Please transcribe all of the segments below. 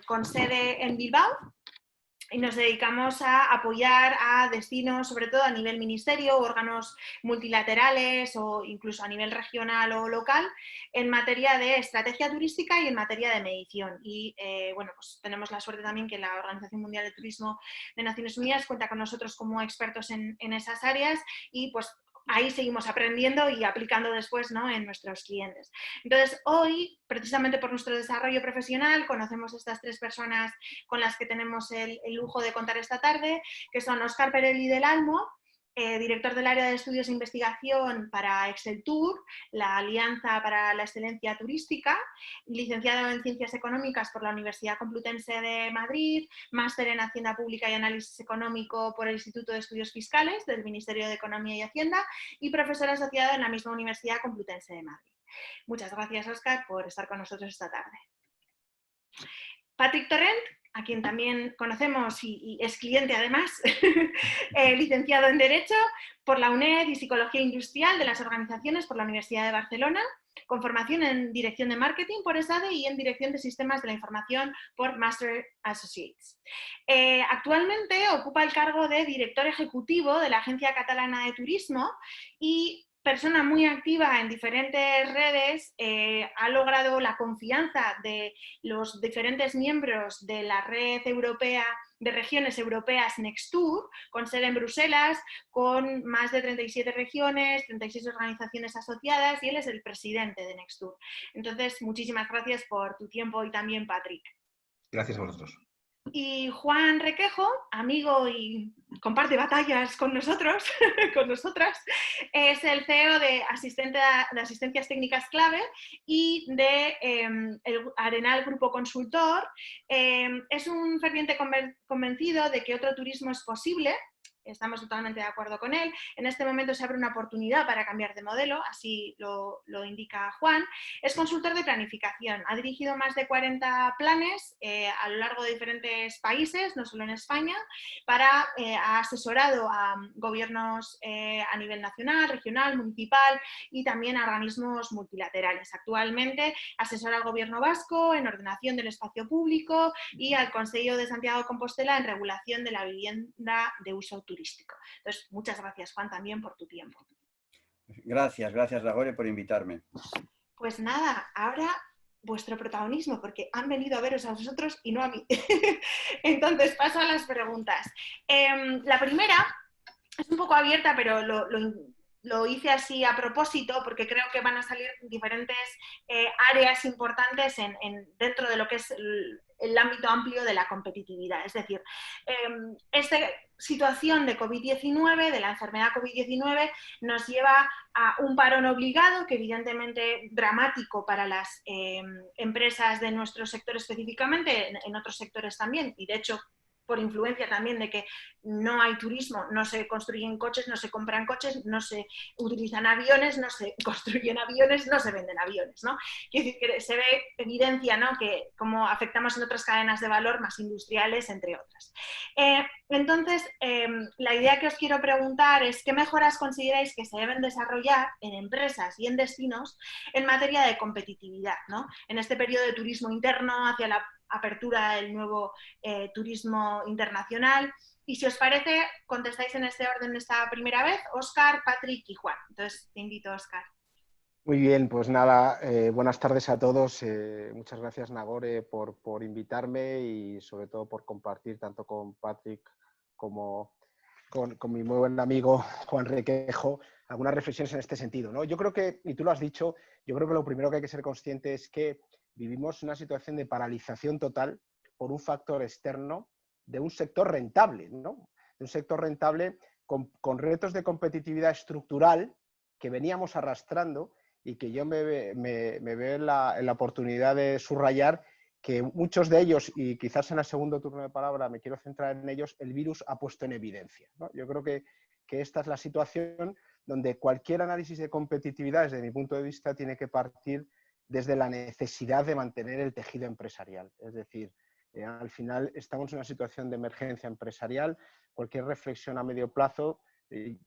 con sede en Bilbao. Y nos dedicamos a apoyar a destinos, sobre todo a nivel ministerio, órganos multilaterales o incluso a nivel regional o local, en materia de estrategia turística y en materia de medición. Y bueno, pues tenemos la suerte también que la Organización Mundial de Turismo de Naciones Unidas cuenta con nosotros como expertos en esas áreas y pues ahí seguimos aprendiendo y aplicando después, ¿no?, en nuestros clientes. Entonces, hoy, precisamente por nuestro desarrollo profesional, conocemos a estas tres personas con las que tenemos el lujo de contar esta tarde, que son Óscar Perelli del Almo, director del área de estudios e investigación para Exceltur, la Alianza para la Excelencia Turística, licenciado en Ciencias Económicas por la Universidad Complutense de Madrid, máster en Hacienda Pública y Análisis Económico por el Instituto de Estudios Fiscales del Ministerio de Economía y Hacienda y profesor asociado en la misma Universidad Complutense de Madrid. Muchas gracias, Óscar, por estar con nosotros esta tarde. Patrick Torrent, a quien también conocemos y es cliente además, licenciado en Derecho por la UNED y Psicología Industrial de las Organizaciones por la Universidad de Barcelona, con formación en Dirección de Marketing por ESADE y en Dirección de Sistemas de la Información por Master Associates. Actualmente ocupa el cargo de Director Ejecutivo de la Agencia Catalana de Turismo y persona muy activa en diferentes redes, ha logrado la confianza de los diferentes miembros de la red europea de regiones europeas Nextur, con sede en Bruselas, con más de 37 regiones, 36 organizaciones asociadas, y él es el presidente de Nextur. Entonces, muchísimas gracias por tu tiempo y también, Patrick. Gracias a vosotros. Y Juan Requejo, amigo y comparte batallas con nosotros, con nosotras, es el CEO de Asistencias Técnicas Clave y de el Arenal Grupo Consultor. Es un ferviente convencido de que otro turismo es posible. Estamos totalmente de acuerdo con él. En este momento se abre una oportunidad para cambiar de modelo, así lo indica Juan. Es consultor de planificación. Ha dirigido más de 40 planes a lo largo de diferentes países, no solo en España, ha asesorado a gobiernos a nivel nacional, regional, municipal y también a organismos multilaterales. Actualmente asesora al Gobierno vasco en ordenación del espacio público y al Consejo de Santiago de Compostela en regulación de la vivienda de uso turístico. Entonces, muchas gracias, Juan, también por tu tiempo. Gracias, Nagore, por invitarme. Pues nada, ahora vuestro protagonismo, porque han venido a veros a vosotros y no a mí. Entonces, paso a las preguntas. La primera es un poco abierta, pero lo hice así a propósito porque creo que van a salir diferentes áreas importantes dentro de lo que es el ámbito amplio de la competitividad. Es decir, esta situación de COVID-19, de la enfermedad COVID-19, nos lleva a un parón obligado, que evidentemente dramático para las empresas de nuestro sector específicamente, en otros sectores también, y de hecho por influencia también de que no hay turismo, no se construyen coches, no se compran coches, no se utilizan aviones, no se construyen aviones, no se venden aviones, ¿no? Quiere decir que se ve evidencia, ¿no?, que cómo afectamos en otras cadenas de valor más industriales, entre otras. Entonces, la idea que os quiero preguntar es ¿qué mejoras consideráis que se deben desarrollar en empresas y en destinos en materia de competitividad, ¿no?, en este periodo de turismo interno hacia la apertura del nuevo turismo internacional? Y si os parece, contestáis en este orden esta primera vez, Óscar, Patrick y Juan. Entonces, te invito, Óscar. Muy bien, pues nada, buenas tardes a todos. Muchas gracias, Nagore, por invitarme y sobre todo por compartir tanto con Patrick como con mi muy buen amigo Juan Requejo algunas reflexiones en este sentido, ¿no? Yo creo que, y tú lo has dicho, yo creo que lo primero que hay que ser consciente es que vivimos una situación de paralización total por un factor externo de un sector rentable, ¿no? De un sector rentable con retos de competitividad estructural que veníamos arrastrando y que yo me veo en la oportunidad de subrayar que muchos de ellos, y quizás en el segundo turno de palabra me quiero centrar en ellos, el virus ha puesto en evidencia, ¿no? Yo creo que esta es la situación donde cualquier análisis de competitividad, desde mi punto de vista, tiene que partir desde la necesidad de mantener el tejido empresarial. Es decir, al final estamos en una situación de emergencia empresarial. Cualquier reflexión a medio plazo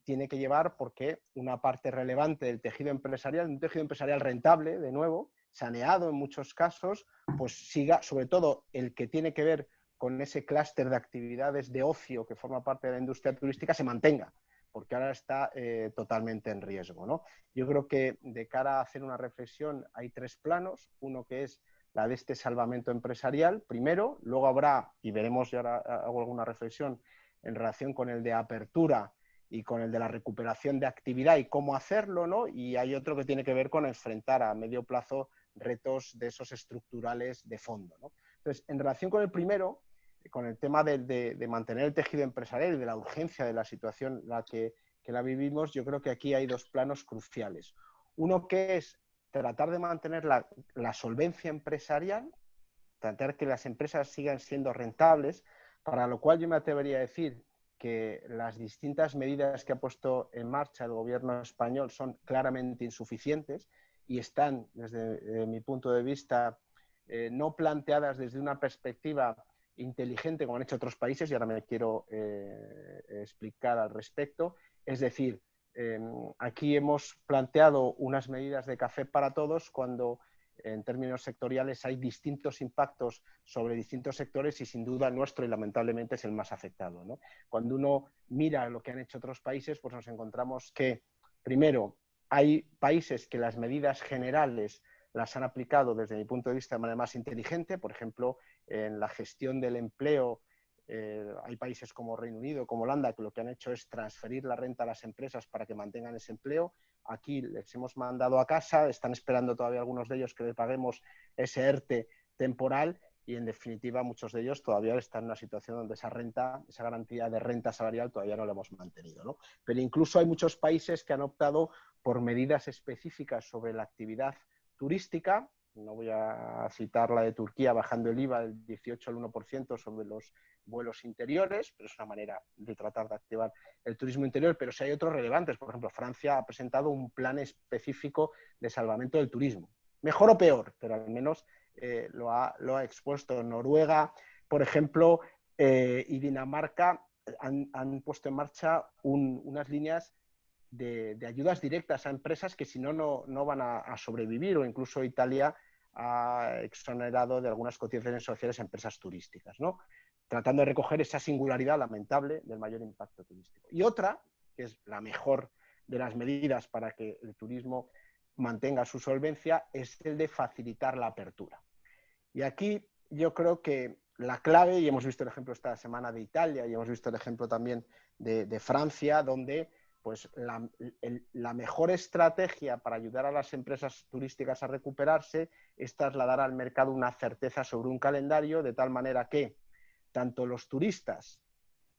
tiene que llevar porque una parte relevante del tejido empresarial, un tejido empresarial rentable, de nuevo, saneado en muchos casos, pues siga, sobre todo el que tiene que ver con ese clúster de actividades de ocio que forma parte de la industria turística, se mantenga, porque ahora está totalmente en riesgo, ¿no? Yo creo que de cara a hacer una reflexión hay 3 planos. Uno que es la de este salvamento empresarial, primero, luego habrá, y veremos, y ahora hago alguna reflexión en relación con el de apertura y con el de la recuperación de actividad y cómo hacerlo, ¿no? Y hay otro que tiene que ver con enfrentar a medio plazo retos de esos estructurales de fondo, ¿no? Entonces, en relación con el primero, con el tema de mantener el tejido empresarial y de la urgencia de la situación en la que la vivimos, yo creo que aquí hay 2 planos cruciales. Uno que es tratar de mantener la solvencia empresarial, tratar que las empresas sigan siendo rentables, para lo cual yo me atrevería a decir que las distintas medidas que ha puesto en marcha el gobierno español son claramente insuficientes y están, desde mi punto de vista, no planteadas desde una perspectiva inteligente, como han hecho otros países, y ahora me quiero explicar al respecto. Es decir, aquí hemos planteado unas medidas de café para todos cuando en términos sectoriales hay distintos impactos sobre distintos sectores y sin duda el nuestro, y lamentablemente, es el más afectado, ¿no? Cuando uno mira lo que han hecho otros países, pues nos encontramos que, primero, hay países que las medidas generales las han aplicado desde mi punto de vista de manera más inteligente. Por ejemplo, en la gestión del empleo, hay países como Reino Unido, como Holanda, que lo que han hecho es transferir la renta a las empresas para que mantengan ese empleo. Aquí les hemos mandado a casa, están esperando todavía algunos de ellos que le paguemos ese ERTE temporal y, en definitiva, muchos de ellos todavía están en una situación donde esa renta, esa garantía de renta salarial todavía no la hemos mantenido, ¿no? Pero incluso hay muchos países que han optado por medidas específicas sobre la actividad turística. No voy a citar la de Turquía bajando el IVA del 18 al 1% sobre los vuelos interiores, pero es una manera de tratar de activar el turismo interior. Pero sí hay otros relevantes. Por ejemplo, Francia ha presentado un plan específico de salvamento del turismo. Mejor o peor, pero al menos lo ha expuesto. Noruega, por ejemplo, y Dinamarca han puesto en marcha unas líneas de ayudas directas a empresas que si no, no van a sobrevivir, o incluso Italia ha exonerado de algunas cotizaciones sociales a empresas turísticas, ¿no? Tratando de recoger esa singularidad lamentable del mayor impacto turístico. Y otra, que es la mejor de las medidas para que el turismo mantenga su solvencia, es el de facilitar la apertura. Y aquí yo creo que la clave, y hemos visto el ejemplo esta semana de Italia, y hemos visto el ejemplo también de Francia, donde pues la mejor estrategia para ayudar a las empresas turísticas a recuperarse es trasladar al mercado una certeza sobre un calendario, de tal manera que tanto los turistas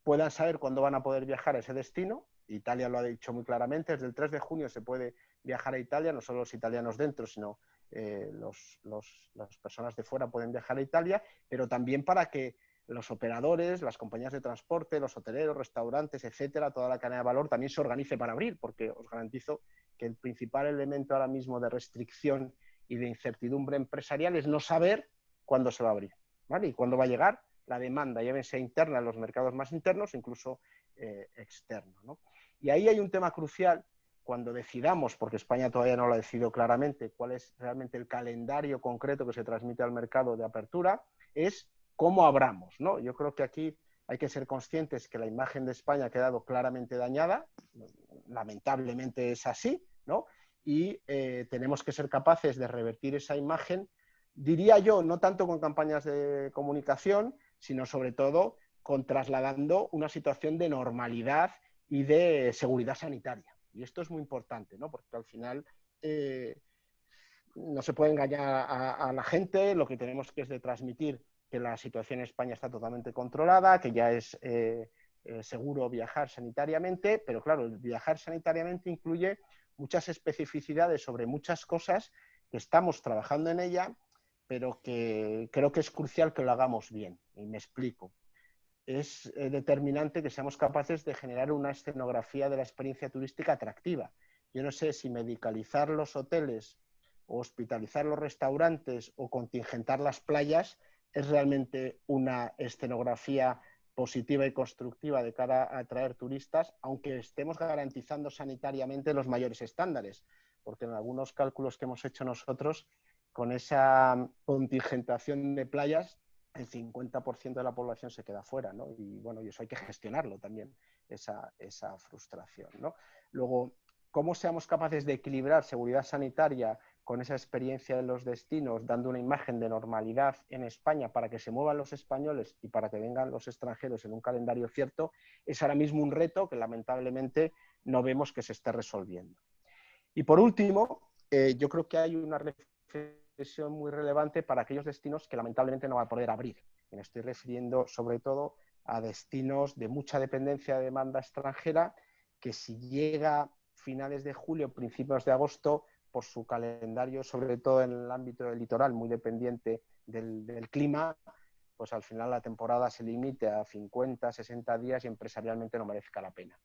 puedan saber cuándo van a poder viajar a ese destino. Italia lo ha dicho muy claramente, desde el 3 de junio se puede viajar a Italia, no solo los italianos dentro, sino las personas de fuera pueden viajar a Italia, pero también para que los operadores, las compañías de transporte, los hoteleros, restaurantes, etcétera, toda la cadena de valor también se organice para abrir, porque os garantizo que el principal elemento ahora mismo de restricción y de incertidumbre empresarial es no saber cuándo se va a abrir, ¿vale? Y cuándo va a llegar la demanda, ya sea interna en los mercados más internos, incluso externo, ¿no? Y ahí hay un tema crucial cuando decidamos, porque España todavía no lo ha decidido claramente, cuál es realmente el calendario concreto que se transmite al mercado de apertura, es cómo abramos, ¿no? Yo creo que aquí hay que ser conscientes que la imagen de España ha quedado claramente dañada, lamentablemente es así, ¿no? Y tenemos que ser capaces de revertir esa imagen, diría yo, no tanto con campañas de comunicación, sino sobre todo con trasladando una situación de normalidad y de seguridad sanitaria. Y esto es muy importante, ¿no? Porque al final no se puede engañar a la gente, lo que tenemos que es de transmitir que la situación en España está totalmente controlada, que ya es seguro viajar sanitariamente, pero claro, el viajar sanitariamente incluye muchas especificidades sobre muchas cosas que estamos trabajando en ella, pero que creo que es crucial que lo hagamos bien. Y me explico. Es determinante que seamos capaces de generar una escenografía de la experiencia turística atractiva. Yo no sé si medicalizar los hoteles o hospitalizar los restaurantes o contingentar las playas es realmente una escenografía positiva y constructiva de cara a atraer turistas, aunque estemos garantizando sanitariamente los mayores estándares, porque en algunos cálculos que hemos hecho nosotros con esa contingentación de playas, el 50% de la población se queda fuera, ¿no? Y bueno, y eso hay que gestionarlo también, esa frustración, ¿no? Luego, ¿cómo seamos capaces de equilibrar seguridad sanitaria con esa experiencia de los destinos, dando una imagen de normalidad en España para que se muevan los españoles y para que vengan los extranjeros en un calendario cierto? Es ahora mismo un reto que lamentablemente no vemos que se esté resolviendo. Y por último, yo creo que hay una reflexión muy relevante para aquellos destinos que lamentablemente no van a poder abrir. Me estoy refiriendo sobre todo a destinos de mucha dependencia de demanda extranjera, que si llega finales de julio, principios de agosto, por su calendario, sobre todo en el ámbito del litoral, muy dependiente del clima, pues al final la temporada se limite a 50, 60 días y empresarialmente no merezca la pena.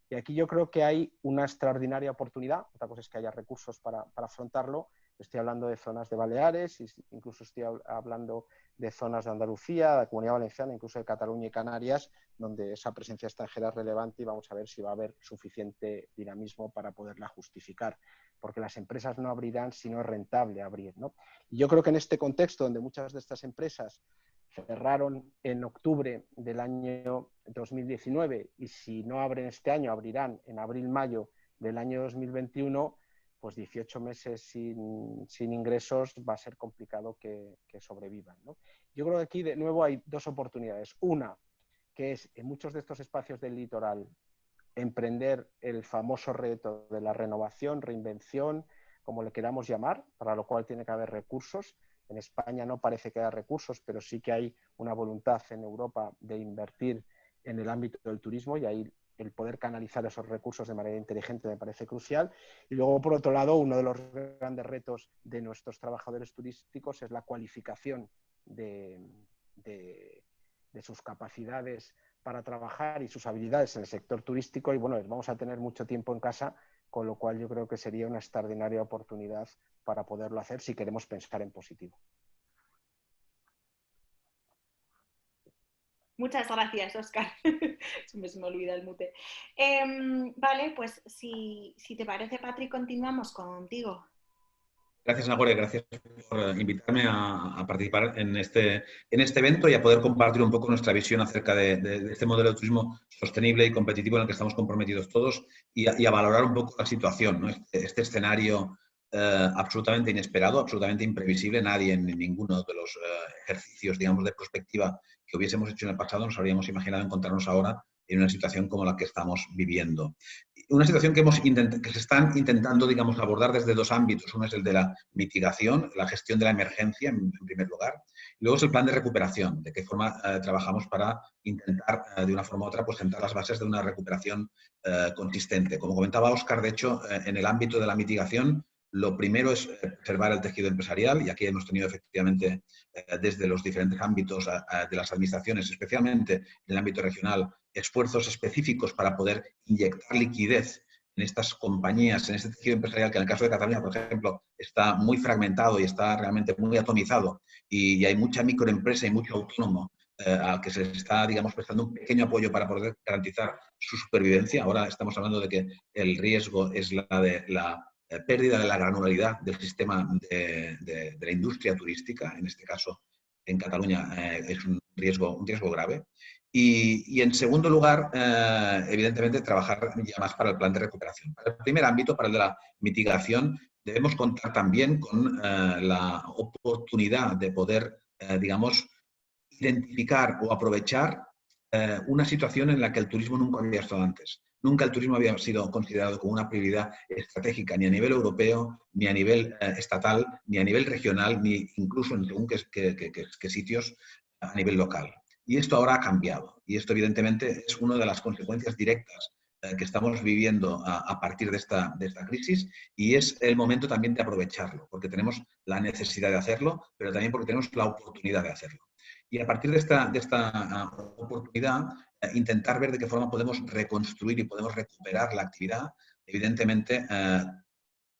Y aquí yo creo que hay una extraordinaria oportunidad. Otra cosa es que haya recursos para afrontarlo. Estoy hablando de zonas de Baleares, incluso estoy hablando de zonas de Andalucía, de la Comunidad Valenciana, incluso de Cataluña y Canarias, donde esa presencia extranjera es relevante y vamos a ver si va a haber suficiente dinamismo para poderla justificar, porque las empresas no abrirán si no es rentable abrir, ¿no? Y yo creo que en este contexto, donde muchas de estas empresas cerraron en octubre del año 2019 y si no abren este año, abrirán en abril-mayo del año 2021, pues 18 meses sin ingresos va a ser complicado que sobrevivan, ¿no? Yo creo que aquí de nuevo hay dos oportunidades. Una, que es en muchos de estos espacios del litoral emprender el famoso reto de la renovación, reinvención, como le queramos llamar, para lo cual tiene que haber recursos. En España no parece que haya recursos, pero sí que hay una voluntad en Europa de invertir en el ámbito del turismo y ahí el poder canalizar esos recursos de manera inteligente me parece crucial. Y luego, por otro lado, uno de los grandes retos de nuestros trabajadores turísticos es la cualificación de sus capacidades para trabajar y sus habilidades en el sector turístico. Y bueno, vamos a tener mucho tiempo en casa, con lo cual yo creo que sería una extraordinaria oportunidad para poderlo hacer si queremos pensar en positivo. Muchas gracias, Óscar. Se me olvida el mute. Vale, pues si te parece, Patrick, continuamos contigo. Gracias, Nagore, gracias por invitarme a participar en este evento y a poder compartir un poco nuestra visión acerca de este modelo de turismo sostenible y competitivo en el que estamos comprometidos todos y a valorar un poco la situación, ¿no? Este escenario absolutamente inesperado, absolutamente imprevisible. Nadie en ninguno de los ejercicios, digamos, de prospectiva que hubiésemos hecho en el pasado nos habríamos imaginado encontrarnos ahora en una situación como la que estamos viviendo. Una situación que se están intentando, digamos, abordar desde dos ámbitos. Uno es el de la mitigación, la gestión de la emergencia, en primer lugar. Y luego es el plan de recuperación, de qué forma trabajamos para intentar, de una forma u otra, pues sentar las bases de una recuperación consistente. Como comentaba Óscar, de hecho, en el ámbito de la mitigación, lo primero es preservar el tejido empresarial, y aquí hemos tenido efectivamente desde los diferentes ámbitos de las administraciones, especialmente en el ámbito regional, esfuerzos específicos para poder inyectar liquidez en estas compañías, en este tejido empresarial que en el caso de Cataluña, por ejemplo, está muy fragmentado y está realmente muy atomizado y hay mucha microempresa y mucho autónomo al que se está, digamos, prestando un pequeño apoyo para poder garantizar su supervivencia. Ahora estamos hablando de que el riesgo es la de la pérdida de la granularidad del sistema de la industria turística. En este caso, en Cataluña es un riesgo grave. Y en segundo lugar, evidentemente, trabajar ya más para el plan de recuperación. Para el primer ámbito, para el de la mitigación, debemos contar también con la oportunidad de poder, digamos, identificar o aprovechar una situación en la que el turismo nunca había estado antes. Nunca el turismo había sido considerado como una prioridad estratégica, ni a nivel europeo, ni a nivel estatal, ni a nivel regional, ni incluso en según qué sitios a nivel local. Y esto ahora ha cambiado. Y esto, evidentemente, es una de las consecuencias directas que estamos viviendo a partir de esta crisis, y es el momento también de aprovecharlo, porque tenemos la necesidad de hacerlo, pero también porque tenemos la oportunidad de hacerlo. Y a partir de esta oportunidad, intentar ver de qué forma podemos reconstruir y podemos recuperar la actividad, evidentemente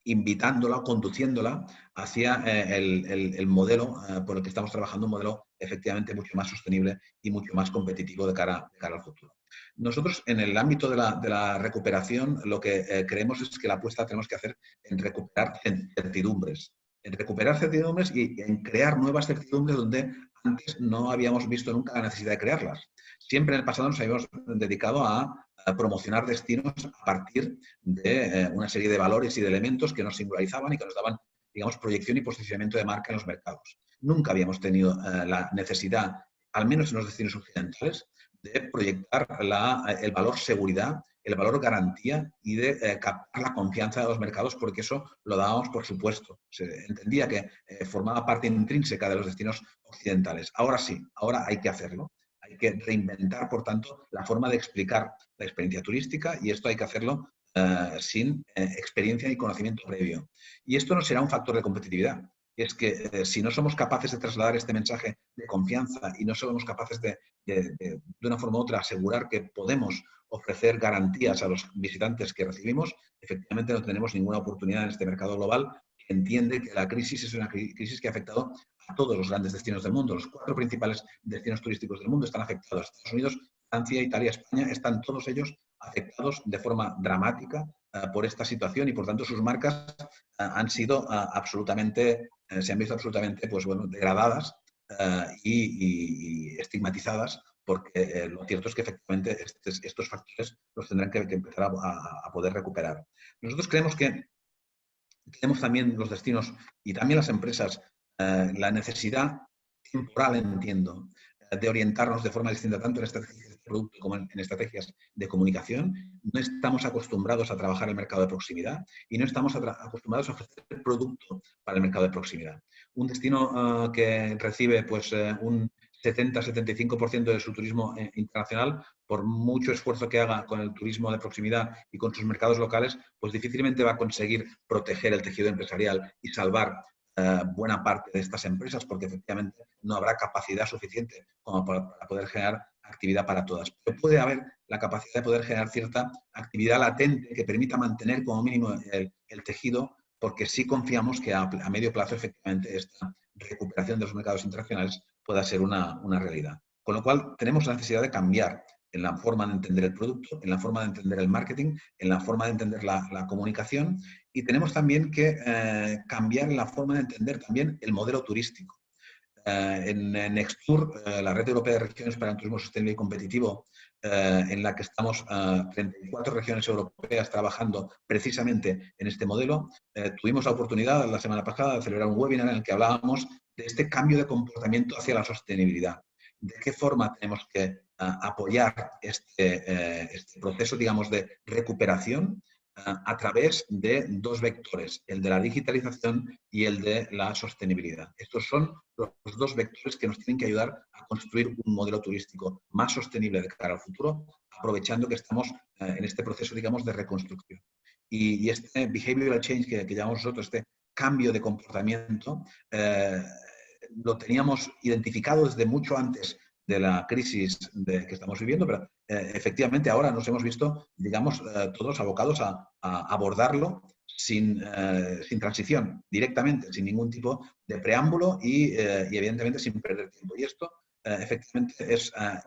invitándola, conduciéndola hacia el modelo por el que estamos trabajando, un modelo efectivamente mucho más sostenible y mucho más competitivo de cara al futuro. Nosotros, en el ámbito de la recuperación, lo que creemos es que la apuesta tenemos que hacer en recuperar certidumbres. en recuperar certidumbres y en crear nuevas certidumbres donde antes no habíamos visto nunca la necesidad de crearlas. Siempre en el pasado nos habíamos dedicado a promocionar destinos a partir de una serie de valores y de elementos que nos singularizaban y que nos daban, digamos, proyección y posicionamiento de marca en los mercados. Nunca habíamos tenido la necesidad, al menos en los destinos occidentales, de proyectar el valor seguridad, el valor garantía y de captar la confianza de los mercados, porque eso lo dábamos por supuesto. Se entendía que formaba parte intrínseca de los destinos occidentales. Ahora sí, ahora hay que hacerlo. Hay que reinventar, por tanto, la forma de explicar la experiencia turística y esto hay que hacerlo sin experiencia y conocimiento previo. Y esto no será un factor de competitividad. Es que si no somos capaces de trasladar este mensaje de confianza y no somos capaces de una forma u otra asegurar que podemos ofrecer garantías a los visitantes que recibimos, efectivamente no tenemos ninguna oportunidad en este mercado global que entiende que la crisis es una crisis que ha afectado a todos los grandes destinos del mundo. Los 4 principales destinos turísticos del mundo están afectados. Estados Unidos, Francia, Italia, España, están todos ellos afectados de forma dramática por esta situación y por tanto sus marcas han sido absolutamente, se han visto absolutamente pues, bueno, degradadas y estigmatizadas, porque lo cierto es que efectivamente estos factores los tendrán que empezar a poder recuperar. Nosotros creemos que tenemos también los destinos y también las empresas la necesidad temporal, entiendo, de orientarnos de forma distinta tanto en estrategias de producto como en estrategias de comunicación. No estamos acostumbrados a trabajar el mercado de proximidad y no estamos acostumbrados a ofrecer producto para el mercado de proximidad. Un destino que recibe pues, un 70-75% de su turismo internacional, por mucho esfuerzo que haga con el turismo de proximidad y con sus mercados locales, pues difícilmente va a conseguir proteger el tejido empresarial y salvar buena parte de estas empresas, porque efectivamente no habrá capacidad suficiente como para poder generar actividad para todas. Pero puede haber la capacidad de poder generar cierta actividad latente que permita mantener como mínimo el tejido, porque sí confiamos que a medio plazo efectivamente esta recuperación de los mercados internacionales pueda ser una realidad. Con lo cual tenemos la necesidad de cambiar en la forma de entender el producto, en la forma de entender el marketing, en la forma de entender la comunicación y tenemos también que cambiar la forma de entender también el modelo turístico. En Nextur, la Red Europea de Regiones para el Turismo Sostenible y Competitivo, en la que estamos 34 regiones europeas trabajando precisamente en este modelo, tuvimos la oportunidad la semana pasada de celebrar un webinar en el que hablábamos de este cambio de comportamiento hacia la sostenibilidad. ¿De qué forma tenemos que apoyar este proceso, digamos, de recuperación a través de 2 vectores, el de la digitalización y el de la sostenibilidad? Estos son los 2 vectores que nos tienen que ayudar a construir un modelo turístico más sostenible de cara al futuro, aprovechando que estamos en este proceso, digamos, de reconstrucción. Y este behavioral change que llamamos nosotros, este cambio de comportamiento, lo teníamos identificado desde mucho antes de la crisis que estamos viviendo, pero efectivamente ahora nos hemos visto, digamos, todos abocados a abordarlo sin transición, directamente, sin ningún tipo de preámbulo y evidentemente sin perder tiempo. Y esto efectivamente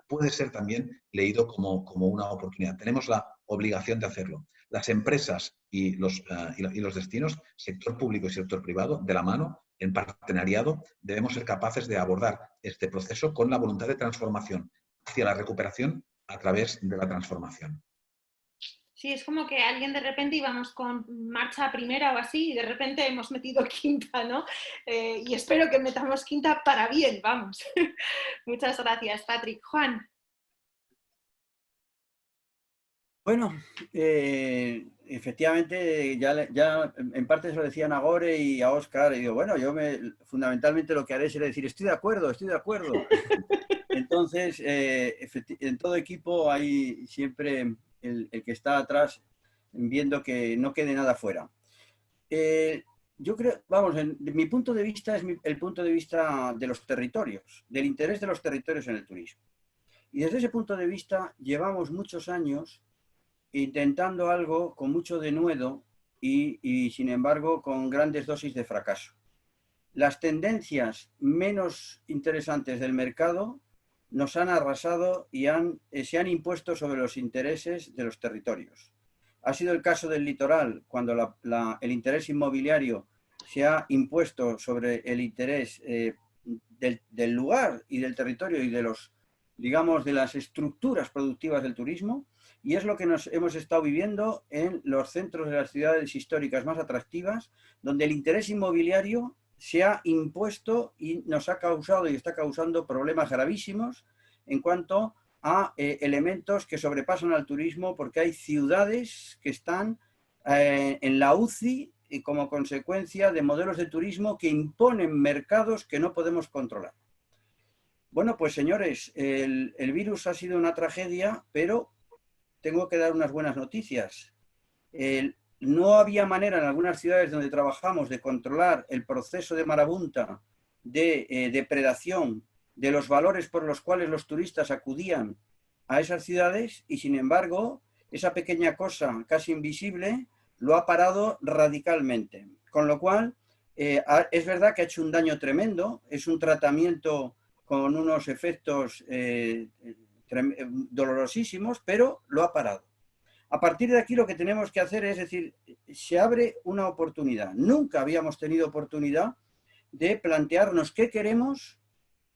puede ser también leído como una oportunidad. Tenemos la obligación de hacerlo. Las empresas y los destinos, sector público y sector privado, de la mano, en partenariado, debemos ser capaces de abordar este proceso con la voluntad de transformación hacia la recuperación a través de la transformación. Sí, es como que alguien de repente íbamos con marcha primera o así y de repente hemos metido quinta, ¿no? Y espero que metamos quinta para bien, vamos. Muchas gracias, Patrick. Juan. Bueno, efectivamente, ya en parte se lo decían a Gore y a Óscar, y digo, bueno, fundamentalmente lo que haré será decir, estoy de acuerdo. Entonces, en todo equipo hay siempre el que está atrás viendo que no quede nada fuera. Yo creo, vamos, mi punto de vista es el punto de vista de los territorios, del interés de los territorios en el turismo. Y desde ese punto de vista llevamos muchos años intentando algo con mucho denuedo y sin embargo con grandes dosis de fracaso. Las tendencias menos interesantes del mercado nos han arrasado y se han impuesto sobre los intereses de los territorios. Ha sido el caso del litoral, cuando el interés inmobiliario se ha impuesto sobre el interés del lugar y del territorio y de los, digamos, de las estructuras productivas del turismo, y es lo que hemos estado viviendo en los centros de las ciudades históricas más atractivas, donde el interés inmobiliario se ha impuesto y nos ha causado y está causando problemas gravísimos en cuanto a elementos que sobrepasan al turismo, porque hay ciudades que están en la UCI y como consecuencia de modelos de turismo que imponen mercados que no podemos controlar. Bueno, pues señores, el virus ha sido una tragedia, pero tengo que dar unas buenas noticias. No había manera en algunas ciudades donde trabajamos de controlar el proceso de marabunta, de depredación, de los valores por los cuales los turistas acudían a esas ciudades, y sin embargo, esa pequeña cosa casi invisible lo ha parado radicalmente. Con lo cual, es verdad que ha hecho un daño tremendo, es un tratamiento con unos efectos dolorosísimos, pero lo ha parado. A partir de aquí lo que tenemos que hacer es decir, se abre una oportunidad. Nunca habíamos tenido oportunidad de plantearnos qué queremos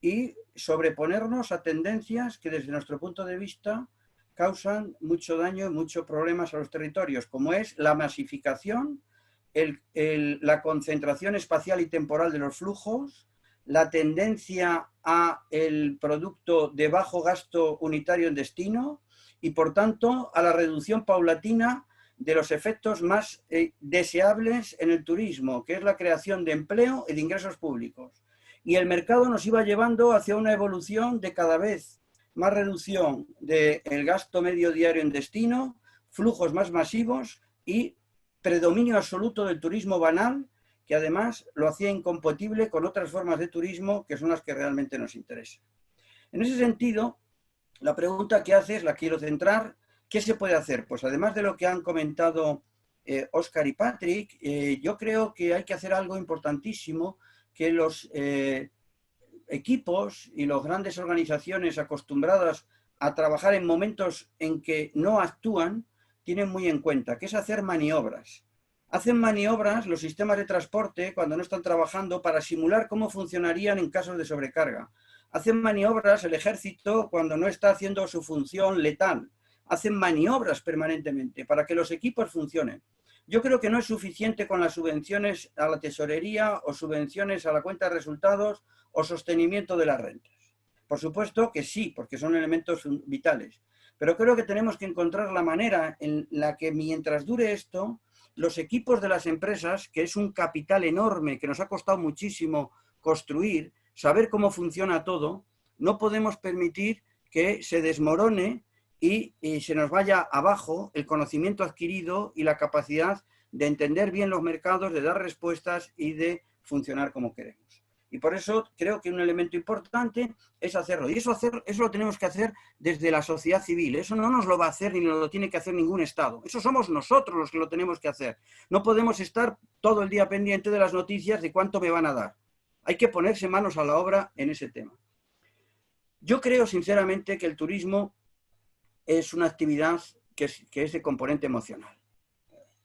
y sobreponernos a tendencias que desde nuestro punto de vista causan mucho daño y muchos problemas a los territorios, como es la masificación, la concentración espacial y temporal de los flujos, la tendencia a el producto de bajo gasto unitario en destino y, por tanto, a la reducción paulatina de los efectos más deseables en el turismo, que es la creación de empleo y de ingresos públicos. Y el mercado nos iba llevando hacia una evolución de cada vez más reducción del gasto medio diario en destino, flujos más masivos y predominio absoluto del turismo banal, que además lo hacía incompatible con otras formas de turismo que son las que realmente nos interesan. En ese sentido, la pregunta que haces la quiero centrar. ¿Qué se puede hacer? Pues además de lo que han comentado Óscar y Patrick, yo creo que hay que hacer algo importantísimo que los equipos y las grandes organizaciones acostumbradas a trabajar en momentos en que no actúan tienen muy en cuenta, que es hacer maniobras. Hacen maniobras los sistemas de transporte cuando no están trabajando para simular cómo funcionarían en casos de sobrecarga. Hacen maniobras el ejército cuando no está haciendo su función letal. Hacen maniobras permanentemente para que los equipos funcionen. Yo creo que no es suficiente con las subvenciones a la tesorería o subvenciones a la cuenta de resultados o sostenimiento de las rentas. Por supuesto que sí, porque son elementos vitales. Pero creo que tenemos que encontrar la manera en la que mientras dure esto, los equipos de las empresas, que es un capital enorme que nos ha costado muchísimo construir, saber cómo funciona todo, no podemos permitir que se desmorone y se nos vaya abajo el conocimiento adquirido y la capacidad de entender bien los mercados, de dar respuestas y de funcionar como queremos. Y por eso creo que un elemento importante es hacerlo. Y eso lo tenemos que hacer desde la sociedad civil. Eso no nos lo va a hacer ni nos lo tiene que hacer ningún Estado. Eso somos nosotros los que lo tenemos que hacer. No podemos estar todo el día pendiente de las noticias de cuánto me van a dar. Hay que ponerse manos a la obra en ese tema. Yo creo sinceramente que el turismo es una actividad que es de componente emocional.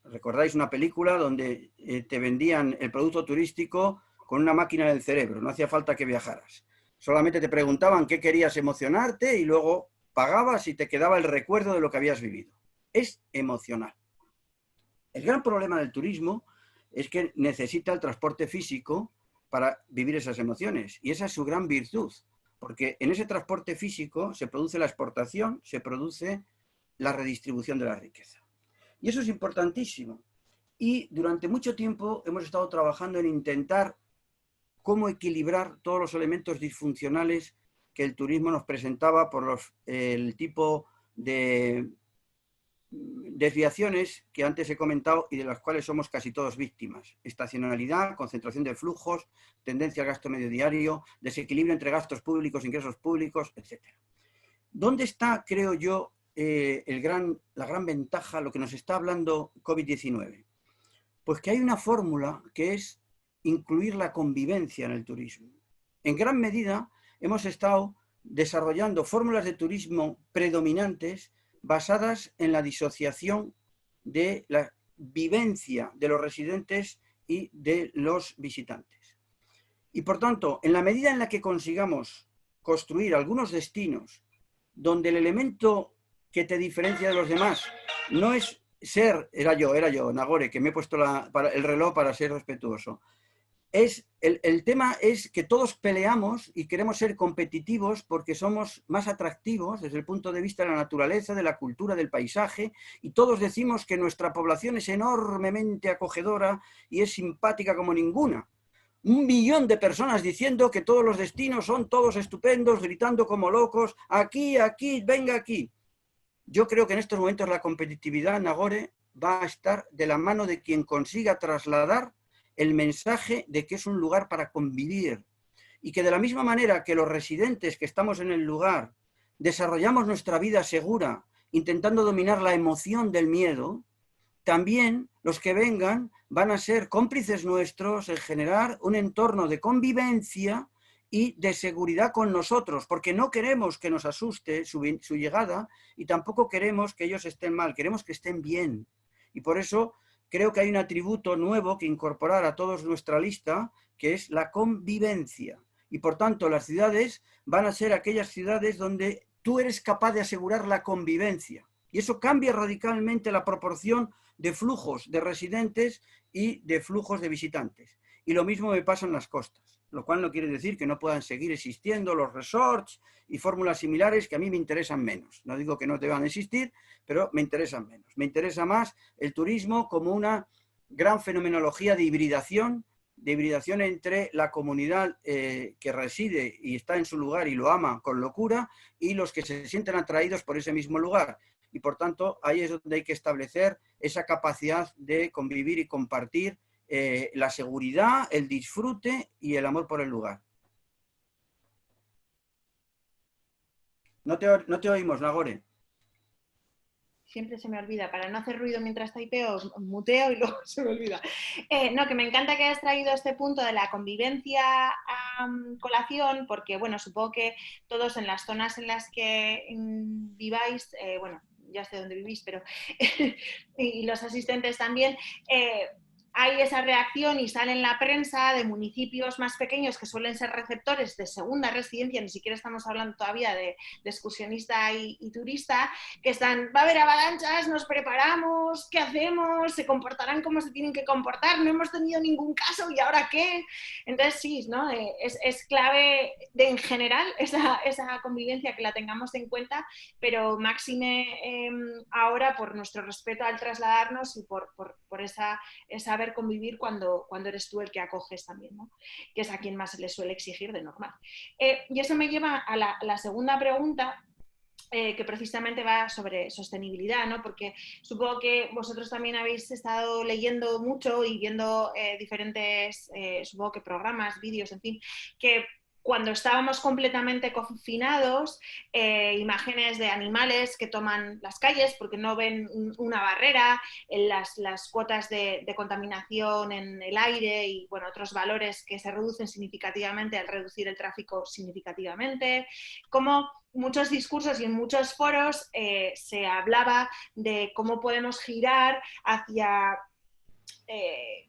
¿Recordáis una película donde te vendían el producto turístico con una máquina del cerebro? No hacía falta que viajaras. Solamente te preguntaban qué querías emocionarte y luego pagabas y te quedaba el recuerdo de lo que habías vivido. Es emocional. El gran problema del turismo es que necesita el transporte físico para vivir esas emociones. Y esa es su gran virtud. Porque en ese transporte físico se produce la exportación, se produce la redistribución de la riqueza. Y eso es importantísimo. Y durante mucho tiempo hemos estado trabajando en intentar cómo equilibrar todos los elementos disfuncionales que el turismo nos presentaba por el tipo de desviaciones que antes he comentado y de las cuales somos casi todos víctimas. Estacionalidad, concentración de flujos, tendencia al gasto medio diario, desequilibrio entre gastos públicos e ingresos públicos, etc. ¿Dónde está, creo yo, la gran ventaja, lo que nos está hablando COVID-19? Pues que hay una fórmula que es incluir la convivencia en el turismo. En gran medida hemos estado desarrollando fórmulas de turismo predominantes basadas en la disociación de la vivencia de los residentes y de los visitantes. Y por tanto, en la medida en la que consigamos construir algunos destinos donde el elemento que te diferencia de los demás no es ser, era yo, Nagore, que me he puesto el reloj para ser respetuoso. El tema es que todos peleamos y queremos ser competitivos porque somos más atractivos desde el punto de vista de la naturaleza, de la cultura, del paisaje, y todos decimos que nuestra población es enormemente acogedora y es simpática como ninguna. 1 millón de personas diciendo que todos los destinos son todos estupendos, gritando como locos, aquí, aquí, venga aquí. Yo creo que en estos momentos la competitividad, Nagore, va a estar de la mano de quien consiga trasladar el mensaje de que es un lugar para convivir y que de la misma manera que los residentes que estamos en el lugar desarrollamos nuestra vida segura intentando dominar la emoción del miedo, también los que vengan van a ser cómplices nuestros en generar un entorno de convivencia y de seguridad con nosotros, porque no queremos que nos asuste su llegada y tampoco queremos que ellos estén mal, queremos que estén bien. Y por eso creo que hay un atributo nuevo que incorporar a todos nuestra lista, que es la convivencia. Y por tanto, las ciudades van a ser aquellas ciudades donde tú eres capaz de asegurar la convivencia. Y eso cambia radicalmente la proporción de flujos de residentes y de flujos de visitantes. Y lo mismo me pasa en las costas, lo cual no quiere decir que no puedan seguir existiendo los resorts y fórmulas similares que a mí me interesan menos. No digo que no deban existir, pero me interesan menos. Me interesa más el turismo como una gran fenomenología de hibridación entre la comunidad que reside y está en su lugar y lo ama con locura y los que se sienten atraídos por ese mismo lugar. Y por tanto, ahí es donde hay que establecer esa capacidad de convivir y compartir la seguridad, el disfrute y el amor por el lugar. No te oímos, Nagore. Siempre se me olvida, para no hacer ruido mientras taipeo, muteo y luego se me olvida. No, que me encanta que hayas traído este punto de la convivencia a colación, porque, bueno, supongo que todos en las zonas en las que viváis, bueno, ya sé dónde vivís, pero y los asistentes también, hay esa reacción y sale en la prensa de municipios más pequeños que suelen ser receptores de segunda residencia, ni siquiera estamos hablando todavía de excursionista y turista, que están, va a haber avalanchas, nos preparamos, ¿qué hacemos? ¿Se comportarán como se tienen que comportar? No hemos tenido ningún caso, ¿y ahora qué? Entonces sí, ¿no? Es clave en general esa convivencia que la tengamos en cuenta, pero máxime ahora por nuestro respeto al trasladarnos y por esa saber convivir cuando eres tú el que acoges también, ¿no? Que es a quien más se le suele exigir de normal. Y eso me lleva a la segunda pregunta, que precisamente va sobre sostenibilidad, ¿no? Porque supongo que vosotros también habéis estado leyendo mucho y viendo diferentes, supongo que programas, vídeos, en fin, que cuando estábamos completamente confinados, imágenes de animales que toman las calles porque no ven una barrera, las cuotas de contaminación en el aire y bueno, otros valores que se reducen significativamente al reducir el tráfico significativamente, como muchos discursos y en muchos foros se hablaba de cómo podemos girar hacia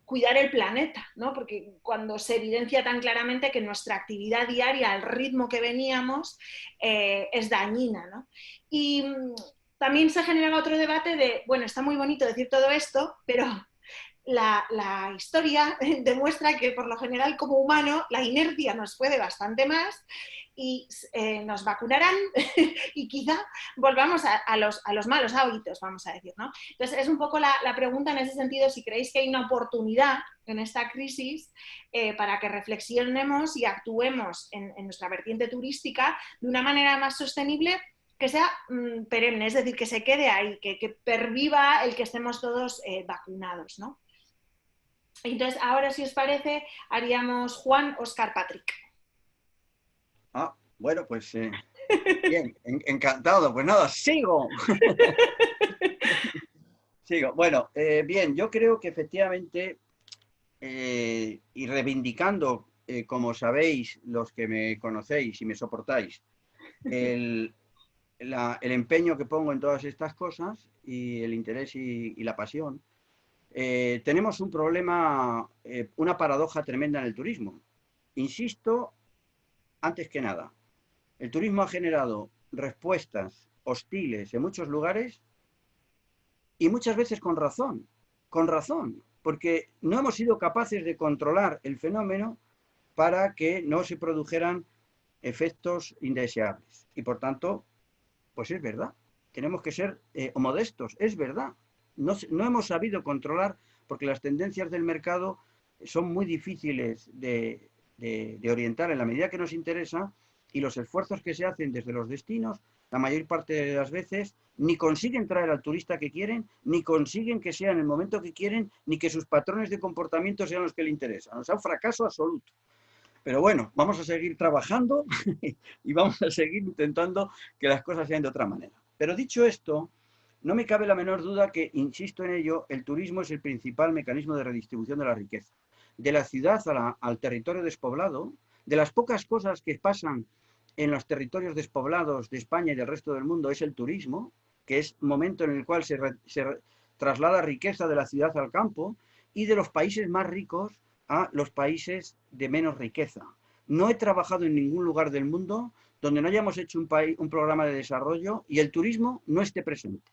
cuidar el planeta, ¿no? Porque cuando se evidencia tan claramente que nuestra actividad diaria, al ritmo que veníamos, es dañina, ¿no? Y también se genera otro debate de, bueno, está muy bonito decir todo esto, pero la historia demuestra que por lo general como humano la inercia nos puede bastante más y nos vacunarán y quizá volvamos a los malos hábitos, vamos a decir, ¿no? Entonces es un poco la pregunta en ese sentido, si creéis que hay una oportunidad en esta crisis para que reflexionemos y actuemos en nuestra vertiente turística de una manera más sostenible, que sea perenne, es decir, que se quede ahí, que perviva el que estemos todos vacunados, ¿no? Entonces, ahora, si os parece, haríamos Juan, Óscar, Patrick. Ah, bueno, pues bien, encantado. Pues nada, sigo. Sigo. Bueno, bien, yo creo que efectivamente, y reivindicando, como sabéis, los que me conocéis y me soportáis, el empeño que pongo en todas estas cosas y el interés y la pasión, tenemos un problema, una paradoja tremenda en el turismo. Insisto, antes que nada, el turismo ha generado respuestas hostiles en muchos lugares y muchas veces con razón, porque no hemos sido capaces de controlar el fenómeno para que no se produjeran efectos indeseables. Y por tanto, pues es verdad, tenemos que ser modestos, es verdad. No hemos sabido controlar porque las tendencias del mercado son muy difíciles de orientar en la medida que nos interesa, y los esfuerzos que se hacen desde los destinos, la mayor parte de las veces, ni consiguen traer al turista que quieren, ni consiguen que sea en el momento que quieren, ni que sus patrones de comportamiento sean los que le interesan. O sea, un fracaso absoluto. Pero bueno, vamos a seguir trabajando y vamos a seguir intentando que las cosas sean de otra manera. Pero dicho esto, no me cabe la menor duda que, insisto en ello, el turismo es el principal mecanismo de redistribución de la riqueza. De la ciudad al territorio despoblado, de las pocas cosas que pasan en los territorios despoblados de España y del resto del mundo es el turismo, que es momento en el cual se traslada riqueza de la ciudad al campo, y de los países más ricos a los países de menos riqueza. No he trabajado en ningún lugar del mundo donde no hayamos hecho un programa de desarrollo y el turismo no esté presente,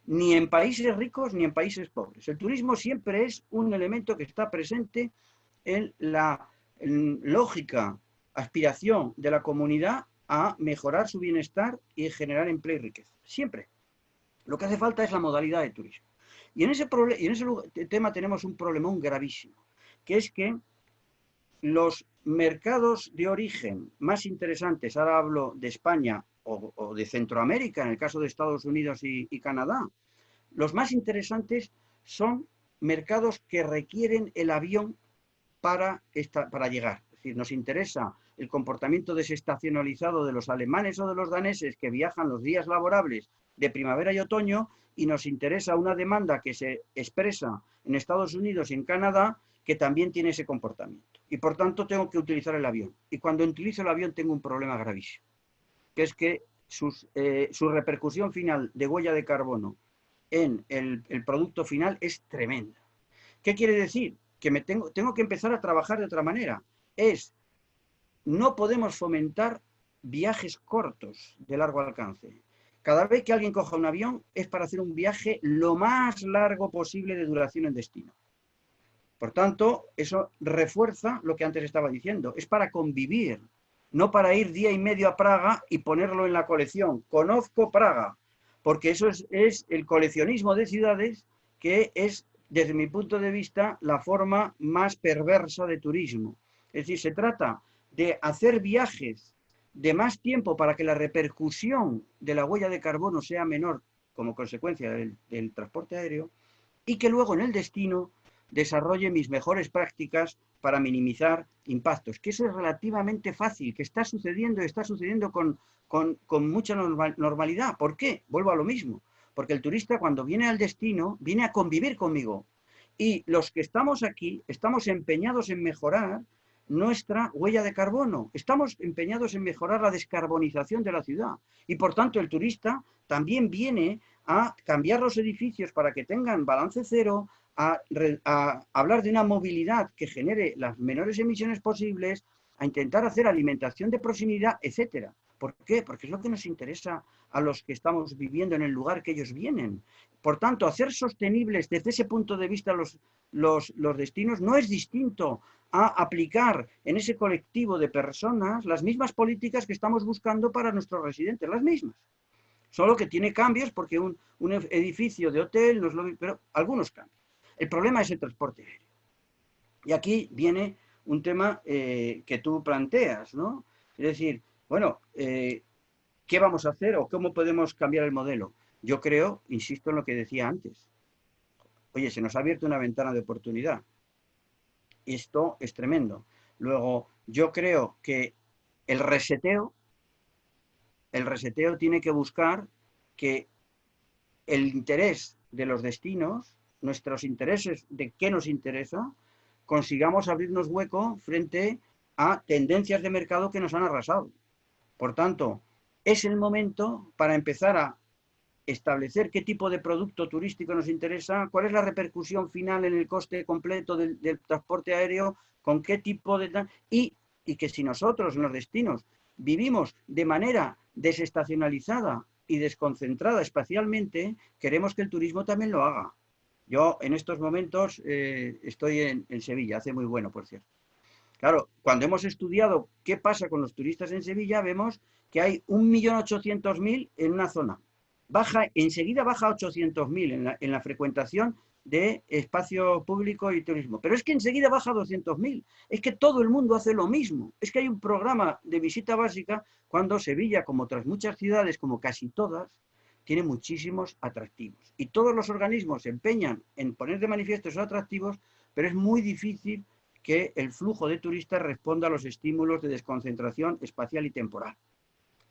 ni en países ricos ni en países pobres. El turismo siempre es un elemento que está presente en la lógica aspiración de la comunidad a mejorar su bienestar y generar empleo y riqueza. Siempre. Lo que hace falta es la modalidad de turismo. Y en ese tema tenemos un problemón gravísimo, que es que los mercados de origen más interesantes, ahora hablo de España o de Centroamérica, en el caso de Estados Unidos y Canadá, los más interesantes son mercados que requieren el avión para llegar. Es decir, nos interesa el comportamiento desestacionalizado de los alemanes o de los daneses que viajan los días laborables de primavera y otoño, y nos interesa una demanda que se expresa en Estados Unidos y en Canadá que también tiene ese comportamiento. Y por tanto tengo que utilizar el avión. Y cuando utilizo el avión tengo un problema gravísimo, que es que su repercusión final de huella de carbono en el producto final es tremenda. ¿Qué quiere decir? Que tengo que empezar a trabajar de otra manera. No podemos fomentar viajes cortos de largo alcance. Cada vez que alguien coja un avión es para hacer un viaje lo más largo posible de duración en destino. Por tanto, eso refuerza lo que antes estaba diciendo. Es para convivir, no para ir día y medio a Praga y ponerlo en la colección. Conozco Praga, porque eso es el coleccionismo de ciudades, que es, desde mi punto de vista, la forma más perversa de turismo. Es decir, se trata de hacer viajes de más tiempo para que la repercusión de la huella de carbono sea menor como consecuencia del transporte aéreo, y que luego en el destino desarrolle mis mejores prácticas para minimizar impactos, que eso es relativamente fácil, que está sucediendo con mucha normalidad. ¿Por qué? Vuelvo a lo mismo. Porque el turista, cuando viene al destino, viene a convivir conmigo. Y los que estamos aquí estamos empeñados en mejorar nuestra huella de carbono. Estamos empeñados en mejorar la descarbonización de la ciudad. Y por tanto el turista también viene a cambiar los edificios para que tengan balance cero, a hablar de una movilidad que genere las menores emisiones posibles, a intentar hacer alimentación de proximidad, etcétera. ¿Por qué? Porque es lo que nos interesa a los que estamos viviendo en el lugar que ellos vienen. Por tanto, hacer sostenibles desde ese punto de vista los destinos no es distinto a aplicar en ese colectivo de personas las mismas políticas que estamos buscando para nuestros residentes, las mismas. Solo que tiene cambios porque un edificio de hotel no es lo mismo, pero algunos cambios. El problema es el transporte aéreo. Y aquí viene un tema que tú planteas, ¿no? Es decir, bueno, ¿qué vamos a hacer o cómo podemos cambiar el modelo? Yo creo, insisto en lo que decía antes, oye, se nos ha abierto una ventana de oportunidad. Esto es tremendo. Luego, yo creo que el reseteo tiene que buscar que el interés de los destinos, nuestros intereses de qué nos interesa, consigamos abrirnos hueco frente a tendencias de mercado que nos han arrasado. Por tanto, es el momento para empezar a establecer qué tipo de producto turístico nos interesa, cuál es la repercusión final en el coste completo del transporte aéreo, con qué tipo de... Y que si nosotros en los destinos vivimos de manera desestacionalizada y desconcentrada espacialmente, queremos que el turismo también lo haga. Yo en estos momentos estoy en Sevilla, hace muy bueno, por cierto. Claro, cuando hemos estudiado qué pasa con los turistas en Sevilla, vemos que hay 1.800.000 en una zona. Enseguida baja a 800.000 en la frecuentación de espacio público y turismo. Pero es que enseguida baja a 200.000. Es que todo el mundo hace lo mismo. Es que hay un programa de visita básica cuando Sevilla, como otras muchas ciudades, como casi todas, tiene muchísimos atractivos. Y todos los organismos se empeñan en poner de manifiesto esos atractivos, pero es muy difícil que el flujo de turistas responda a los estímulos de desconcentración espacial y temporal.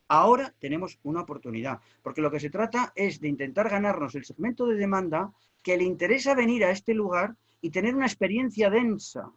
Ahora tenemos una oportunidad, porque lo que se trata es de intentar ganarnos el segmento de demanda que le interesa venir a este lugar y tener una experiencia densa,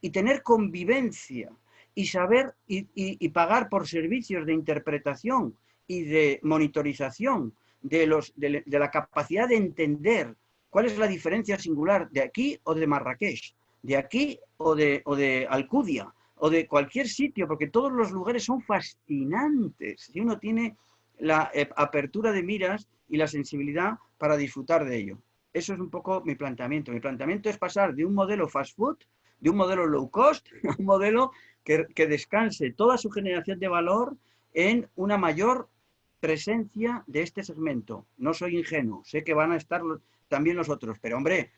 y tener convivencia, y saber y pagar por servicios de interpretación y de monitorización de la capacidad de entender cuál es la diferencia singular de aquí o de Marrakech, de aquí o de Alcudia, o de cualquier sitio, porque todos los lugares son fascinantes si uno tiene la apertura de miras y la sensibilidad para disfrutar de ello. Eso es un poco mi planteamiento. Mi planteamiento es pasar de un modelo fast food, de un modelo low cost, a un modelo que descanse toda su generación de valor en una mayor presencia de este segmento. No soy ingenuo, sé que van a estar también los otros, pero hombre,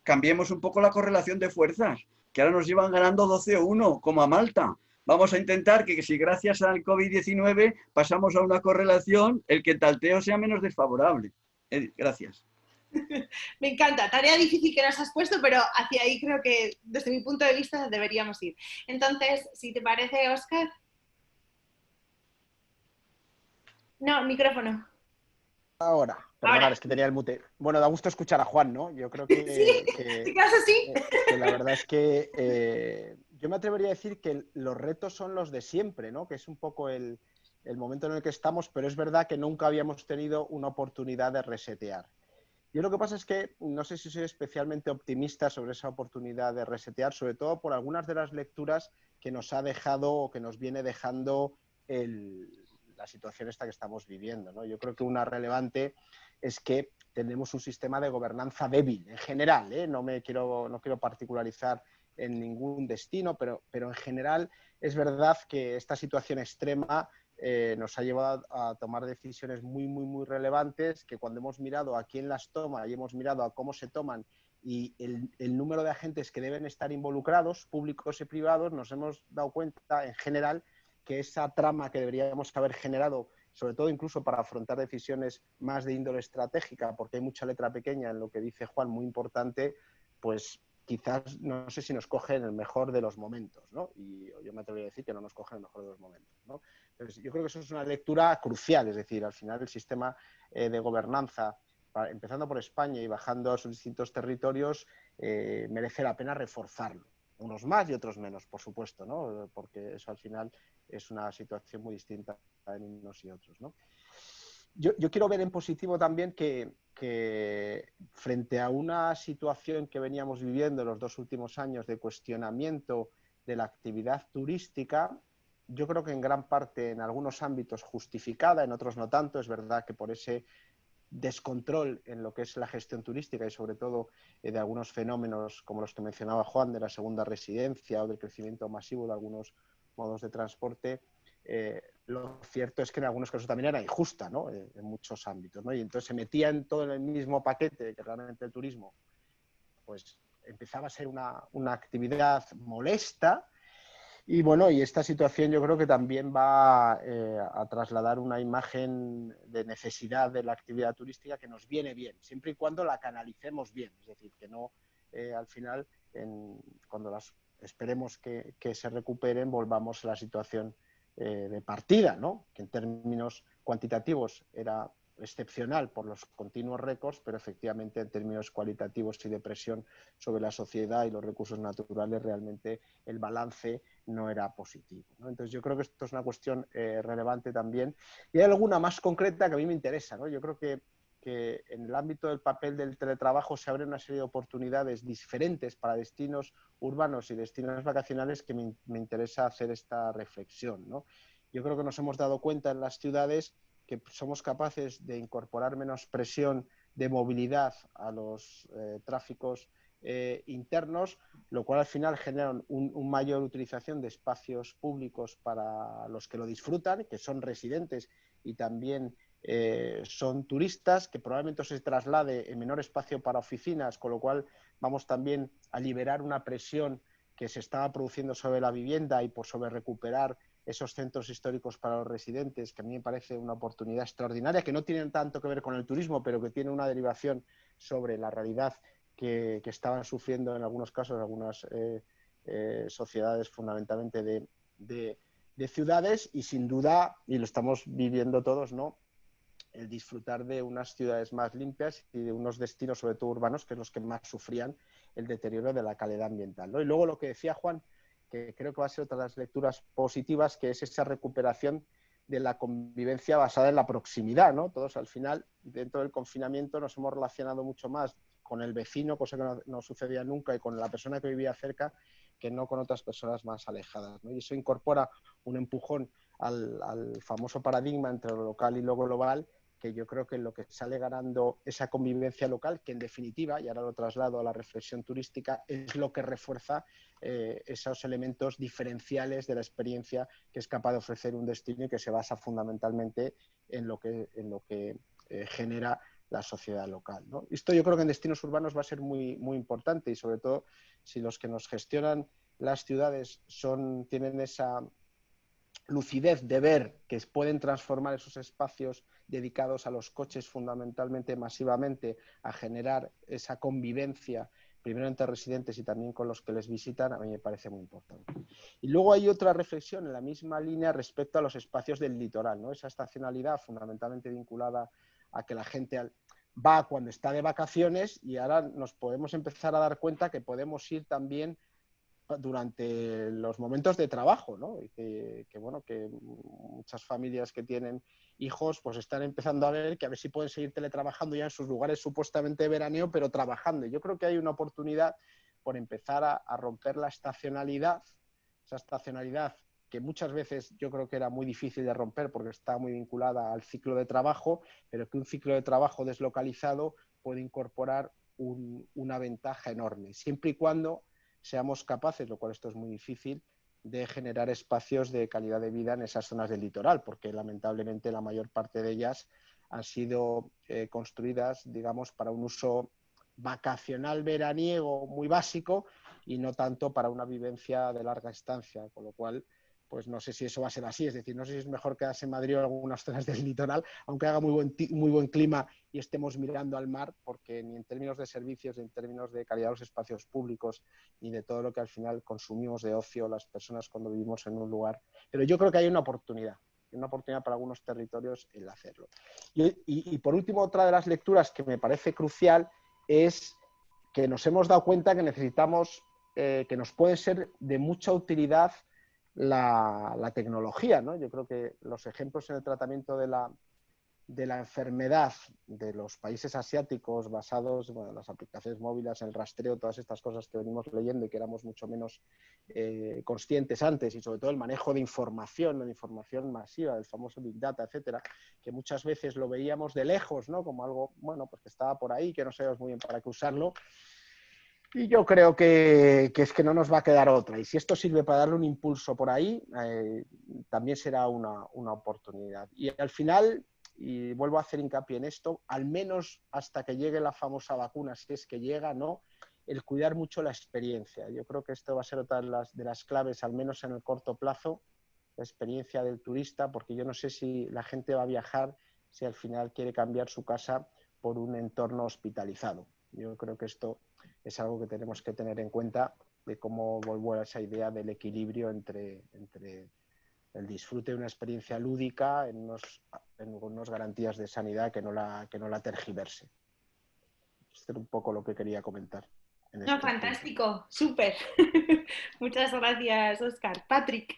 cambiemos un poco la correlación de fuerzas, que ahora nos llevan ganando 12-1, como a Malta. Vamos a intentar que si gracias al COVID-19 pasamos a una correlación, el que talteo sea menos desfavorable. Gracias. Me encanta, tarea difícil que nos has puesto, pero hacia ahí creo que desde mi punto de vista deberíamos ir. Entonces, si te parece, Óscar. No, micrófono. Ahora, perdonad, es que tenía el mute. Bueno, da gusto escuchar a Juan, ¿no? Yo creo Sí, ¿te quedas así? que la verdad es que yo me atrevería a decir que los retos son los de siempre, ¿no? Que es un poco el momento en el que estamos, pero es verdad que nunca habíamos tenido una oportunidad de resetear. Yo lo que pasa es que no sé si soy especialmente optimista sobre esa oportunidad de resetear, sobre todo por algunas de las lecturas que nos ha dejado o que nos viene dejando la situación esta que estamos viviendo, ¿no? Yo creo que una relevante es que tenemos un sistema de gobernanza débil en general, ¿eh? No quiero particularizar en ningún destino, pero en general es verdad que esta situación extrema nos ha llevado a tomar decisiones muy, muy, muy relevantes que cuando hemos mirado a quién las toma y hemos mirado a cómo se toman y el número de agentes que deben estar involucrados, públicos y privados, nos hemos dado cuenta en general que esa trama que deberíamos haber generado, sobre todo incluso para afrontar decisiones más de índole estratégica, porque hay mucha letra pequeña en lo que dice Juan, muy importante, pues quizás no sé si nos coge en el mejor de los momentos, ¿no? Y yo me atrevería a decir que no nos coge en el mejor de los momentos, ¿no? Entonces, yo creo que eso es una lectura crucial, es decir, al final el sistema de gobernanza, empezando por España y bajando a sus distintos territorios, merece la pena reforzarlo. Unos más y otros menos, por supuesto, ¿no? Porque eso al final es una situación muy distinta en unos y otros, ¿no? Yo quiero ver en positivo también que frente a una situación que veníamos viviendo en los 2 últimos años de cuestionamiento de la actividad turística, yo creo que en gran parte, en algunos ámbitos justificada, en otros no tanto. Es verdad que por ese descontrol en lo que es la gestión turística y sobre todo de algunos fenómenos como los que mencionaba Juan, de la segunda residencia o del crecimiento masivo de algunos modos de transporte, lo cierto es que en algunos casos también era injusta, ¿no? En muchos ámbitos, ¿no? Y entonces se metía en todo en el mismo paquete que realmente el turismo pues empezaba a ser una actividad molesta. Y bueno, y esta situación yo creo que también va a trasladar una imagen de necesidad de la actividad turística que nos viene bien, siempre y cuando la canalicemos bien. Es decir, que no al final, cuando esperemos que se recuperen, volvamos a la situación de partida, ¿no? Que en términos cuantitativos era excepcional por los continuos récords, pero efectivamente en términos cualitativos y de presión sobre la sociedad y los recursos naturales realmente el balance no era positivo, ¿no? Entonces yo creo que esto es una cuestión relevante también. Y hay alguna más concreta que a mí me interesa, ¿no? Yo creo que que en el ámbito del papel del teletrabajo se abren una serie de oportunidades diferentes para destinos urbanos y destinos vacacionales que me interesa hacer esta reflexión, ¿no? Yo creo que nos hemos dado cuenta en las ciudades que somos capaces de incorporar menos presión de movilidad a los tráficos internos, lo cual al final genera una mayor utilización de espacios públicos para los que lo disfrutan, que son residentes y también son turistas, que probablemente se traslade en menor espacio para oficinas, con lo cual vamos también a liberar una presión que se estaba produciendo sobre la vivienda y por sobre recuperar esos centros históricos para los residentes, que a mí me parece una oportunidad extraordinaria, que no tienen tanto que ver con el turismo, pero que tiene una derivación sobre la realidad que estaban sufriendo en algunos casos algunas sociedades fundamentalmente de ciudades, y sin duda, y lo estamos viviendo todos, ¿no?, el disfrutar de unas ciudades más limpias y de unos destinos, sobre todo urbanos, que es los que más sufrían el deterioro de la calidad ambiental, ¿no? Y luego lo que decía Juan, que creo que va a ser otra de las lecturas positivas, que es esa recuperación de la convivencia basada en la proximidad, ¿no? Todos al final, dentro del confinamiento, nos hemos relacionado mucho más con el vecino, cosa que no sucedía nunca, y con la persona que vivía cerca, que no con otras personas más alejadas, ¿no? Y eso incorpora un empujón al famoso paradigma entre lo local y lo global, que yo creo que lo que sale ganando esa convivencia local, que en definitiva, y ahora lo traslado a la reflexión turística, es lo que refuerza esos elementos diferenciales de la experiencia que es capaz de ofrecer un destino y que se basa fundamentalmente en lo que genera la sociedad local, ¿no? Esto yo creo que en destinos urbanos va a ser muy, muy importante, y sobre todo si los que nos gestionan las ciudades tienen esa lucidez de ver que pueden transformar esos espacios dedicados a los coches fundamentalmente, masivamente, a generar esa convivencia, primero entre residentes y también con los que les visitan, a mí me parece muy importante. Y luego hay otra reflexión en la misma línea respecto a los espacios del litoral, ¿no? Esa estacionalidad fundamentalmente vinculada a que la gente va cuando está de vacaciones, y ahora nos podemos empezar a dar cuenta que podemos ir también durante los momentos de trabajo, ¿no? Y que muchas familias que tienen hijos pues están empezando a ver si pueden seguir teletrabajando ya en sus lugares supuestamente de veraneo, pero trabajando. Yo creo que hay una oportunidad por empezar a romper la estacionalidad, esa estacionalidad que muchas veces yo creo que era muy difícil de romper porque está muy vinculada al ciclo de trabajo, pero que un ciclo de trabajo deslocalizado puede incorporar una ventaja enorme, siempre y cuando seamos capaces, lo cual esto es muy difícil, de generar espacios de calidad de vida en esas zonas del litoral, porque lamentablemente la mayor parte de ellas han sido construidas, digamos, para un uso vacacional veraniego muy básico y no tanto para una vivencia de larga estancia, con lo cual pues no sé si eso va a ser así, es decir, no sé si es mejor quedarse en Madrid o en algunas zonas del litoral, aunque haga muy buen clima y estemos mirando al mar, porque ni en términos de servicios, ni en términos de calidad de los espacios públicos, ni de todo lo que al final consumimos de ocio las personas cuando vivimos en un lugar. Pero yo creo que hay una oportunidad para algunos territorios el hacerlo. Y por último, otra de las lecturas que me parece crucial es que nos hemos dado cuenta que necesitamos, que nos puede ser de mucha utilidad la tecnología, ¿no? Yo creo que los ejemplos en el tratamiento de la enfermedad de los países asiáticos basados en las aplicaciones móviles, el rastreo, todas estas cosas que venimos leyendo y que éramos mucho menos conscientes antes, y sobre todo el manejo de información, la información masiva, el famoso Big Data, etcétera, que muchas veces lo veíamos de lejos, ¿no? Como algo, bueno, pues que estaba por ahí, que no sabíamos muy bien para qué usarlo. Y yo creo que es que no nos va a quedar otra. Y si esto sirve para darle un impulso por ahí, también será una oportunidad. Y al final, y vuelvo a hacer hincapié en esto, al menos hasta que llegue la famosa vacuna, si es que llega, ¿no?, el cuidar mucho la experiencia. Yo creo que esto va a ser otra de las claves, al menos en el corto plazo, la experiencia del turista, porque yo no sé si la gente va a viajar si al final quiere cambiar su casa por un entorno hospitalizado. Yo creo que esto es algo que tenemos que tener en cuenta, de cómo vuelvo a esa idea del equilibrio entre el disfrute de una experiencia lúdica en unas garantías de sanidad que no la tergiverse. Esto es un poco lo que quería comentar. No, fantástico, súper. Muchas gracias, Óscar. Patrick.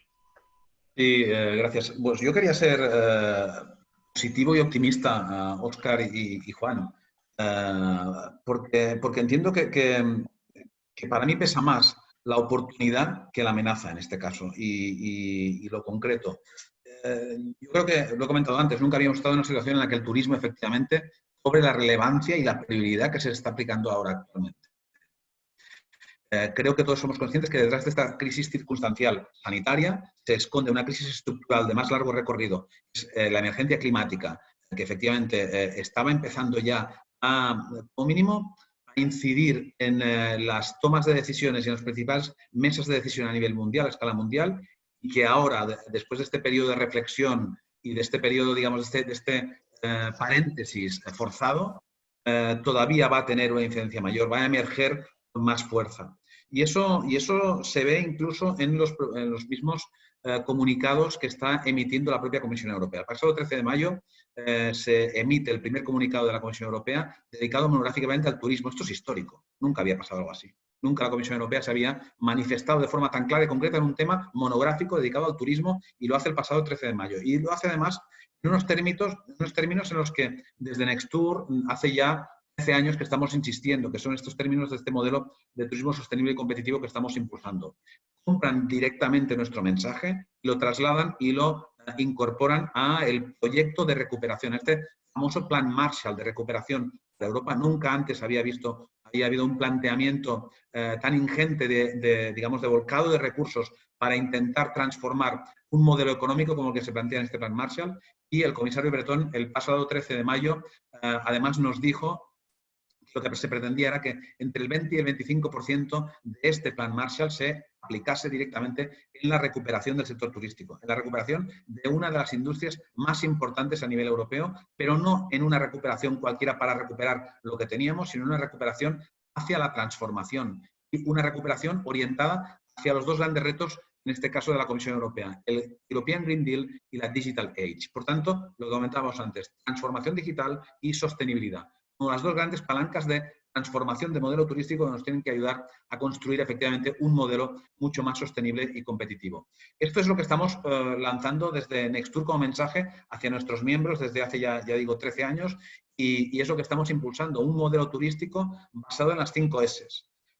Sí, gracias. Pues yo quería ser positivo y optimista, Óscar y Juan, porque entiendo que para mí pesa más la oportunidad que la amenaza en este caso y lo concreto. Yo creo que, lo he comentado antes, nunca habíamos estado en una situación en la que el turismo efectivamente cobre la relevancia y la prioridad que se está aplicando ahora actualmente. Creo que todos somos conscientes que detrás de esta crisis circunstancial sanitaria se esconde una crisis estructural de más largo recorrido, la emergencia climática, que efectivamente estaba empezando ya como mínimo, a incidir en las tomas de decisiones y en las principales mesas de decisión a nivel mundial, a escala mundial, y que ahora, después de este periodo de reflexión y de este periodo, digamos, de este paréntesis forzado, todavía va a tener una incidencia mayor, va a emerger con más fuerza. Y eso se ve incluso en los mismos comunicados que está emitiendo la propia Comisión Europea. El pasado 13 de mayo se emite el primer comunicado de la Comisión Europea dedicado monográficamente al turismo. Esto es histórico. Nunca había pasado algo así. Nunca la Comisión Europea se había manifestado de forma tan clara y concreta en un tema monográfico dedicado al turismo y lo hace el pasado 13 de mayo. Y lo hace además en unos términos en los que desde Nextur hace ya 13 años que estamos insistiendo, que son estos términos de este modelo de turismo sostenible y competitivo que estamos impulsando. Compran directamente nuestro mensaje, lo trasladan y lo incorporan al proyecto de recuperación. Este famoso Plan Marshall de recuperación de Europa, nunca antes había habido un planteamiento tan ingente digamos, de volcado de recursos para intentar transformar un modelo económico como el que se plantea en este Plan Marshall. Y el comisario Breton, el pasado 13 de mayo, además nos dijo lo que se pretendía era que entre el 20 y el 25% de este Plan Marshall se aplicase directamente en la recuperación del sector turístico, en la recuperación de una de las industrias más importantes a nivel europeo, pero no en una recuperación cualquiera para recuperar lo que teníamos, sino una recuperación hacia la transformación y una recuperación orientada hacia los dos grandes retos, en este caso de la Comisión Europea, el European Green Deal y la Digital Age. Por tanto, lo que comentábamos antes, transformación digital y sostenibilidad, como las dos grandes palancas de transformación de modelo turístico que nos tienen que ayudar a construir efectivamente un modelo mucho más sostenible y competitivo. Esto es lo que estamos lanzando desde Nextur como mensaje hacia nuestros miembros desde hace ya digo 13 años y es lo que estamos impulsando, un modelo turístico basado en las 5 S.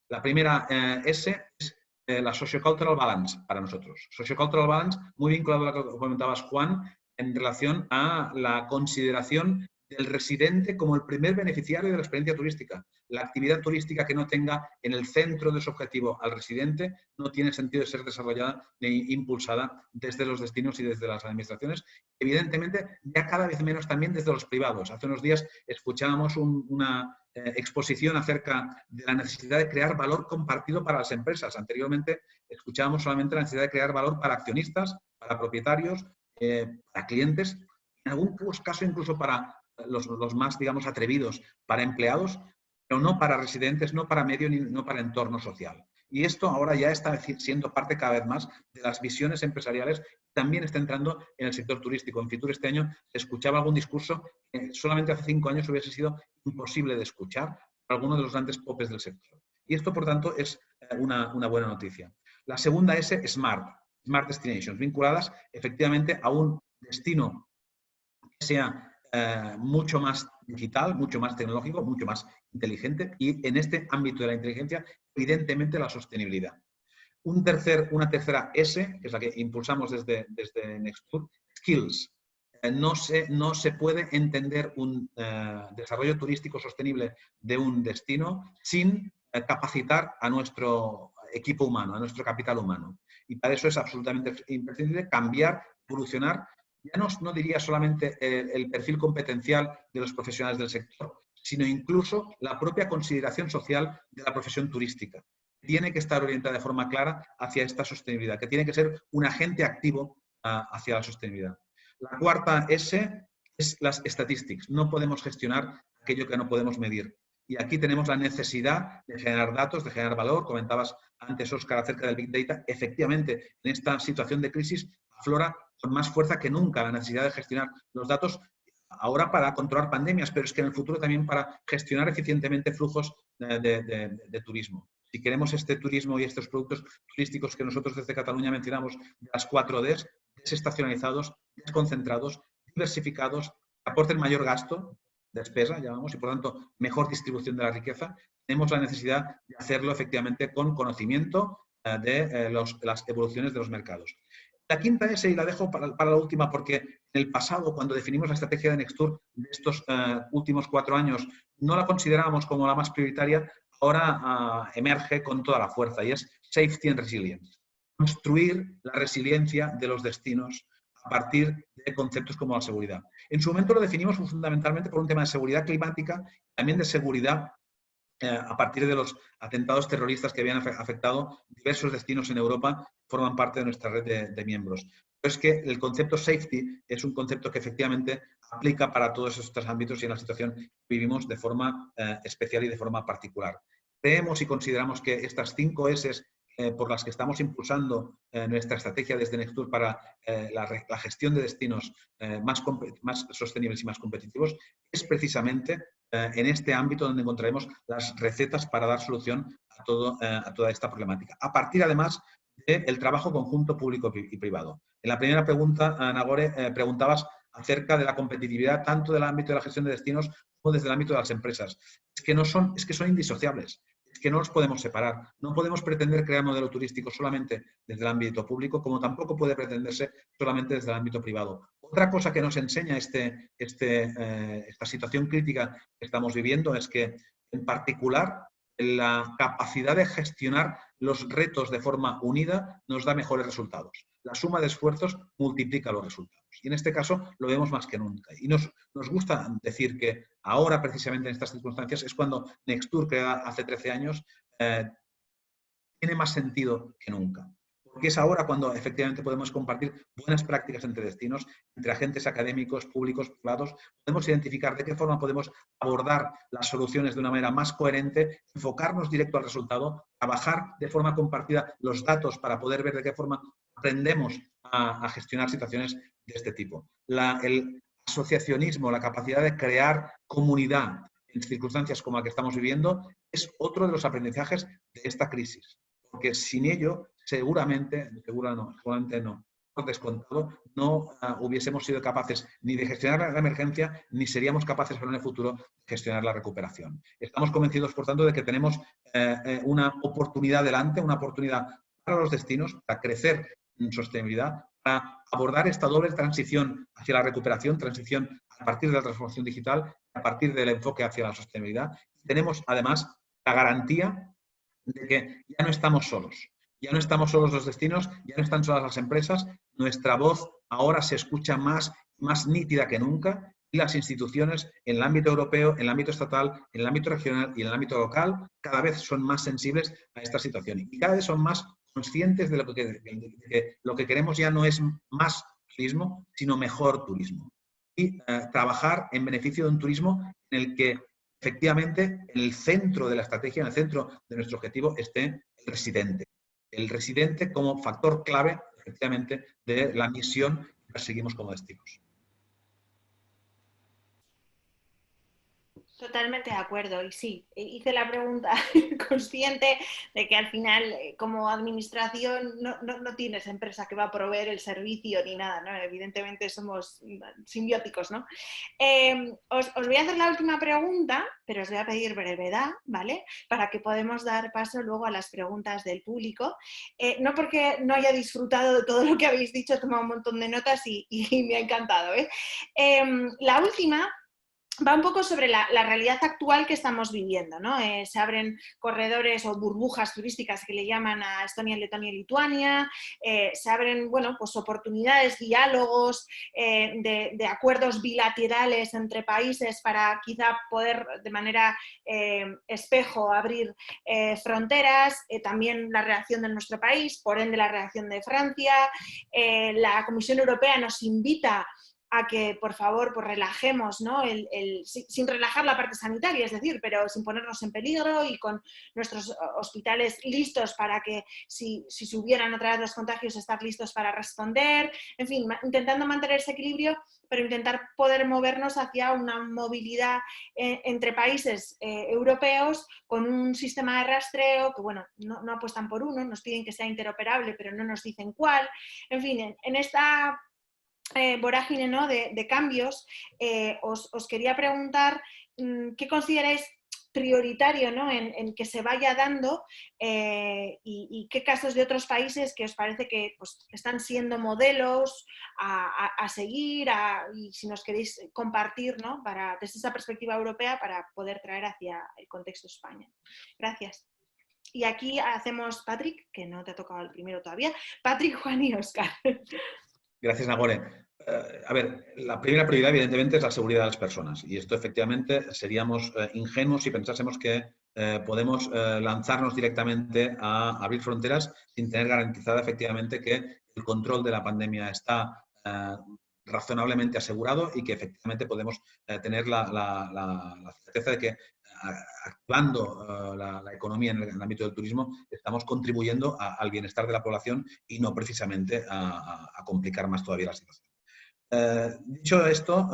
La primera S es la Sociocultural Balance para nosotros. Sociocultural Balance, muy vinculado a lo que comentabas, Juan, en relación a la consideración del residente como el primer beneficiario de la experiencia turística. La actividad turística que no tenga en el centro de su objetivo al residente no tiene sentido de ser desarrollada ni impulsada desde los destinos y desde las administraciones. Evidentemente, ya cada vez menos también desde los privados. Hace unos días escuchábamos una exposición acerca de la necesidad de crear valor compartido para las empresas. Anteriormente escuchábamos solamente la necesidad de crear valor para accionistas, para propietarios, para clientes, en algún caso incluso para los más, digamos, atrevidos, para empleados, pero no para residentes, no para medio, no para entorno social. Y esto ahora ya está siendo parte cada vez más de las visiones empresariales, también está entrando en el sector turístico. En Fitur este año se escuchaba algún discurso que solamente hace 5 años hubiese sido imposible de escuchar por alguno de los grandes popes del sector. Y esto, por tanto, es una buena noticia. La segunda S, Smart Destinations, vinculadas efectivamente a un destino que sea mucho más digital, mucho más tecnológico, mucho más inteligente y en este ámbito de la inteligencia, evidentemente la sostenibilidad. Una tercera S, que es la que impulsamos desde Nextur, Skills. No se puede entender un desarrollo turístico sostenible de un destino sin capacitar a nuestro equipo humano, a nuestro capital humano. Y para eso es absolutamente imprescindible cambiar, evolucionar. Ya no diría solamente el perfil competencial de los profesionales del sector, sino incluso la propia consideración social de la profesión turística. Tiene que estar orientada de forma clara hacia esta sostenibilidad, que tiene que ser un agente activo hacia la sostenibilidad. La cuarta S es las statistics. No podemos gestionar aquello que no podemos medir. Y aquí tenemos la necesidad de generar datos, de generar valor. Comentabas antes, Óscar, acerca del Big Data. Efectivamente, en esta situación de crisis aflora con más fuerza que nunca la necesidad de gestionar los datos, ahora para controlar pandemias, pero es que en el futuro también para gestionar eficientemente flujos de turismo. Si queremos este turismo y estos productos turísticos que nosotros desde Cataluña mencionamos, las 4 Ds, desestacionalizados, desconcentrados, diversificados, aporten mayor gasto, despesa, llamamos, y por tanto mejor distribución de la riqueza, tenemos la necesidad de hacerlo efectivamente con conocimiento de las evoluciones de los mercados. La quinta S, y la dejo para la última, porque en el pasado, cuando definimos la estrategia de Nextur de estos últimos 4 años, no la considerábamos como la más prioritaria, ahora emerge con toda la fuerza, y es Safety and Resilience. Construir la resiliencia de los destinos a partir de conceptos como la seguridad. En su momento lo definimos fundamentalmente por un tema de seguridad climática, también de seguridad a partir de los atentados terroristas que habían afectado diversos destinos en Europa, forman parte de nuestra red de miembros. Pero es que el concepto safety es un concepto que efectivamente aplica para todos estos ámbitos y en la situación que vivimos de forma especial y de forma particular. Creemos y consideramos que estas 5 S por las que estamos impulsando nuestra estrategia desde Nextur para la gestión de destinos más sostenibles y más competitivos, es precisamente en este ámbito donde encontraremos las recetas para dar solución a toda esta problemática. A partir, además, del trabajo conjunto público y privado. En la primera pregunta, Nagore, preguntabas acerca de la competitividad tanto del ámbito de la gestión de destinos como desde el ámbito de las empresas. Es que son indisociables. Es que no los podemos separar. No podemos pretender crear modelo turístico solamente desde el ámbito público, como tampoco puede pretenderse solamente desde el ámbito privado. Otra cosa que nos enseña esta situación crítica que estamos viviendo es que, en particular, la capacidad de gestionar los retos de forma unida nos da mejores resultados. La suma de esfuerzos multiplica los resultados. Y en este caso lo vemos más que nunca. Y nos gusta decir que ahora, precisamente en estas circunstancias, es cuando Nextur, creada hace 13 años, tiene más sentido que nunca. Porque es ahora cuando efectivamente podemos compartir buenas prácticas entre destinos, entre agentes académicos, públicos, privados. Podemos identificar de qué forma podemos abordar las soluciones de una manera más coherente, enfocarnos directo al resultado, trabajar de forma compartida los datos para poder ver de qué forma aprendemos a gestionar situaciones de este tipo. El asociacionismo, la capacidad de crear comunidad en circunstancias como la que estamos viviendo, es otro de los aprendizajes de esta crisis. Porque sin ello, seguramente no, por descontado, no hubiésemos sido capaces ni de gestionar la emergencia, ni seríamos capaces en el futuro de gestionar la recuperación. Estamos convencidos, por tanto, de que tenemos una oportunidad delante, una oportunidad para los destinos, para crecer en sostenibilidad, para abordar esta doble transición hacia la recuperación, transición a partir de la transformación digital, a partir del enfoque hacia la sostenibilidad. Tenemos, además, la garantía de que ya no estamos solos. Ya no estamos solos los destinos, ya no están solas las empresas. Nuestra voz ahora se escucha más nítida que nunca y las instituciones en el ámbito europeo, en el ámbito estatal, en el ámbito regional y en el ámbito local cada vez son más sensibles a esta situación y cada vez son más conscientes de que lo que queremos ya no es más turismo, sino mejor turismo. Y trabajar en beneficio de un turismo en el que efectivamente en el centro de la estrategia, en el centro de nuestro objetivo esté el residente. El residente como factor clave, efectivamente, de la misión que perseguimos como destinos. Totalmente de acuerdo, y sí, hice la pregunta consciente de que al final, como administración, no tienes empresa que va a proveer el servicio ni nada, ¿no? Evidentemente somos simbióticos, ¿no? Os voy a hacer la última pregunta, pero os voy a pedir brevedad, ¿vale? Para que podamos dar paso luego a las preguntas del público. No porque no haya disfrutado de todo lo que habéis dicho, he tomado un montón de notas y me ha encantado, ¿eh? La última va un poco sobre la realidad actual que estamos viviendo, ¿no? Se abren corredores o burbujas turísticas que le llaman a Estonia, Letonia y Lituania, se abren, bueno, pues oportunidades, diálogos, de acuerdos bilaterales entre países para quizá poder de manera espejo abrir fronteras, también la reacción de nuestro país, por ende la reacción de Francia, la Comisión Europea nos invita a que, por favor, pues relajemos, ¿no? Sin relajar la parte sanitaria, es decir, pero sin ponernos en peligro y con nuestros hospitales listos para que, si se hubieran otra vez los contagios, estar listos para responder. En fin, intentando mantener ese equilibrio, pero intentar poder movernos hacia una movilidad entre países europeos con un sistema de rastreo que, bueno, no apuestan por uno, nos piden que sea interoperable, pero no nos dicen cuál. En fin, en esta vorágine, ¿no?, de cambios, os quería preguntar qué consideráis prioritario, ¿no?, en que se vaya dando y qué casos de otros países que os parece que pues, están siendo modelos a seguir y si nos queréis compartir, ¿no?, desde esa perspectiva europea para poder traer hacia el contexto España. Gracias. Y aquí hacemos Patrick, que no te ha tocado el primero todavía. Patrick, Juan y Óscar. Gracias, Nagore. A ver, la primera prioridad, evidentemente, es la seguridad de las personas. Y esto, efectivamente, seríamos ingenuos si pensásemos que podemos lanzarnos directamente a abrir fronteras sin tener garantizada, efectivamente, que el control de la pandemia está razonablemente asegurado y que, efectivamente, podemos tener la certeza de que activando la economía en el ámbito del turismo, estamos contribuyendo al bienestar de la población y no precisamente a complicar más todavía la situación. Dicho esto,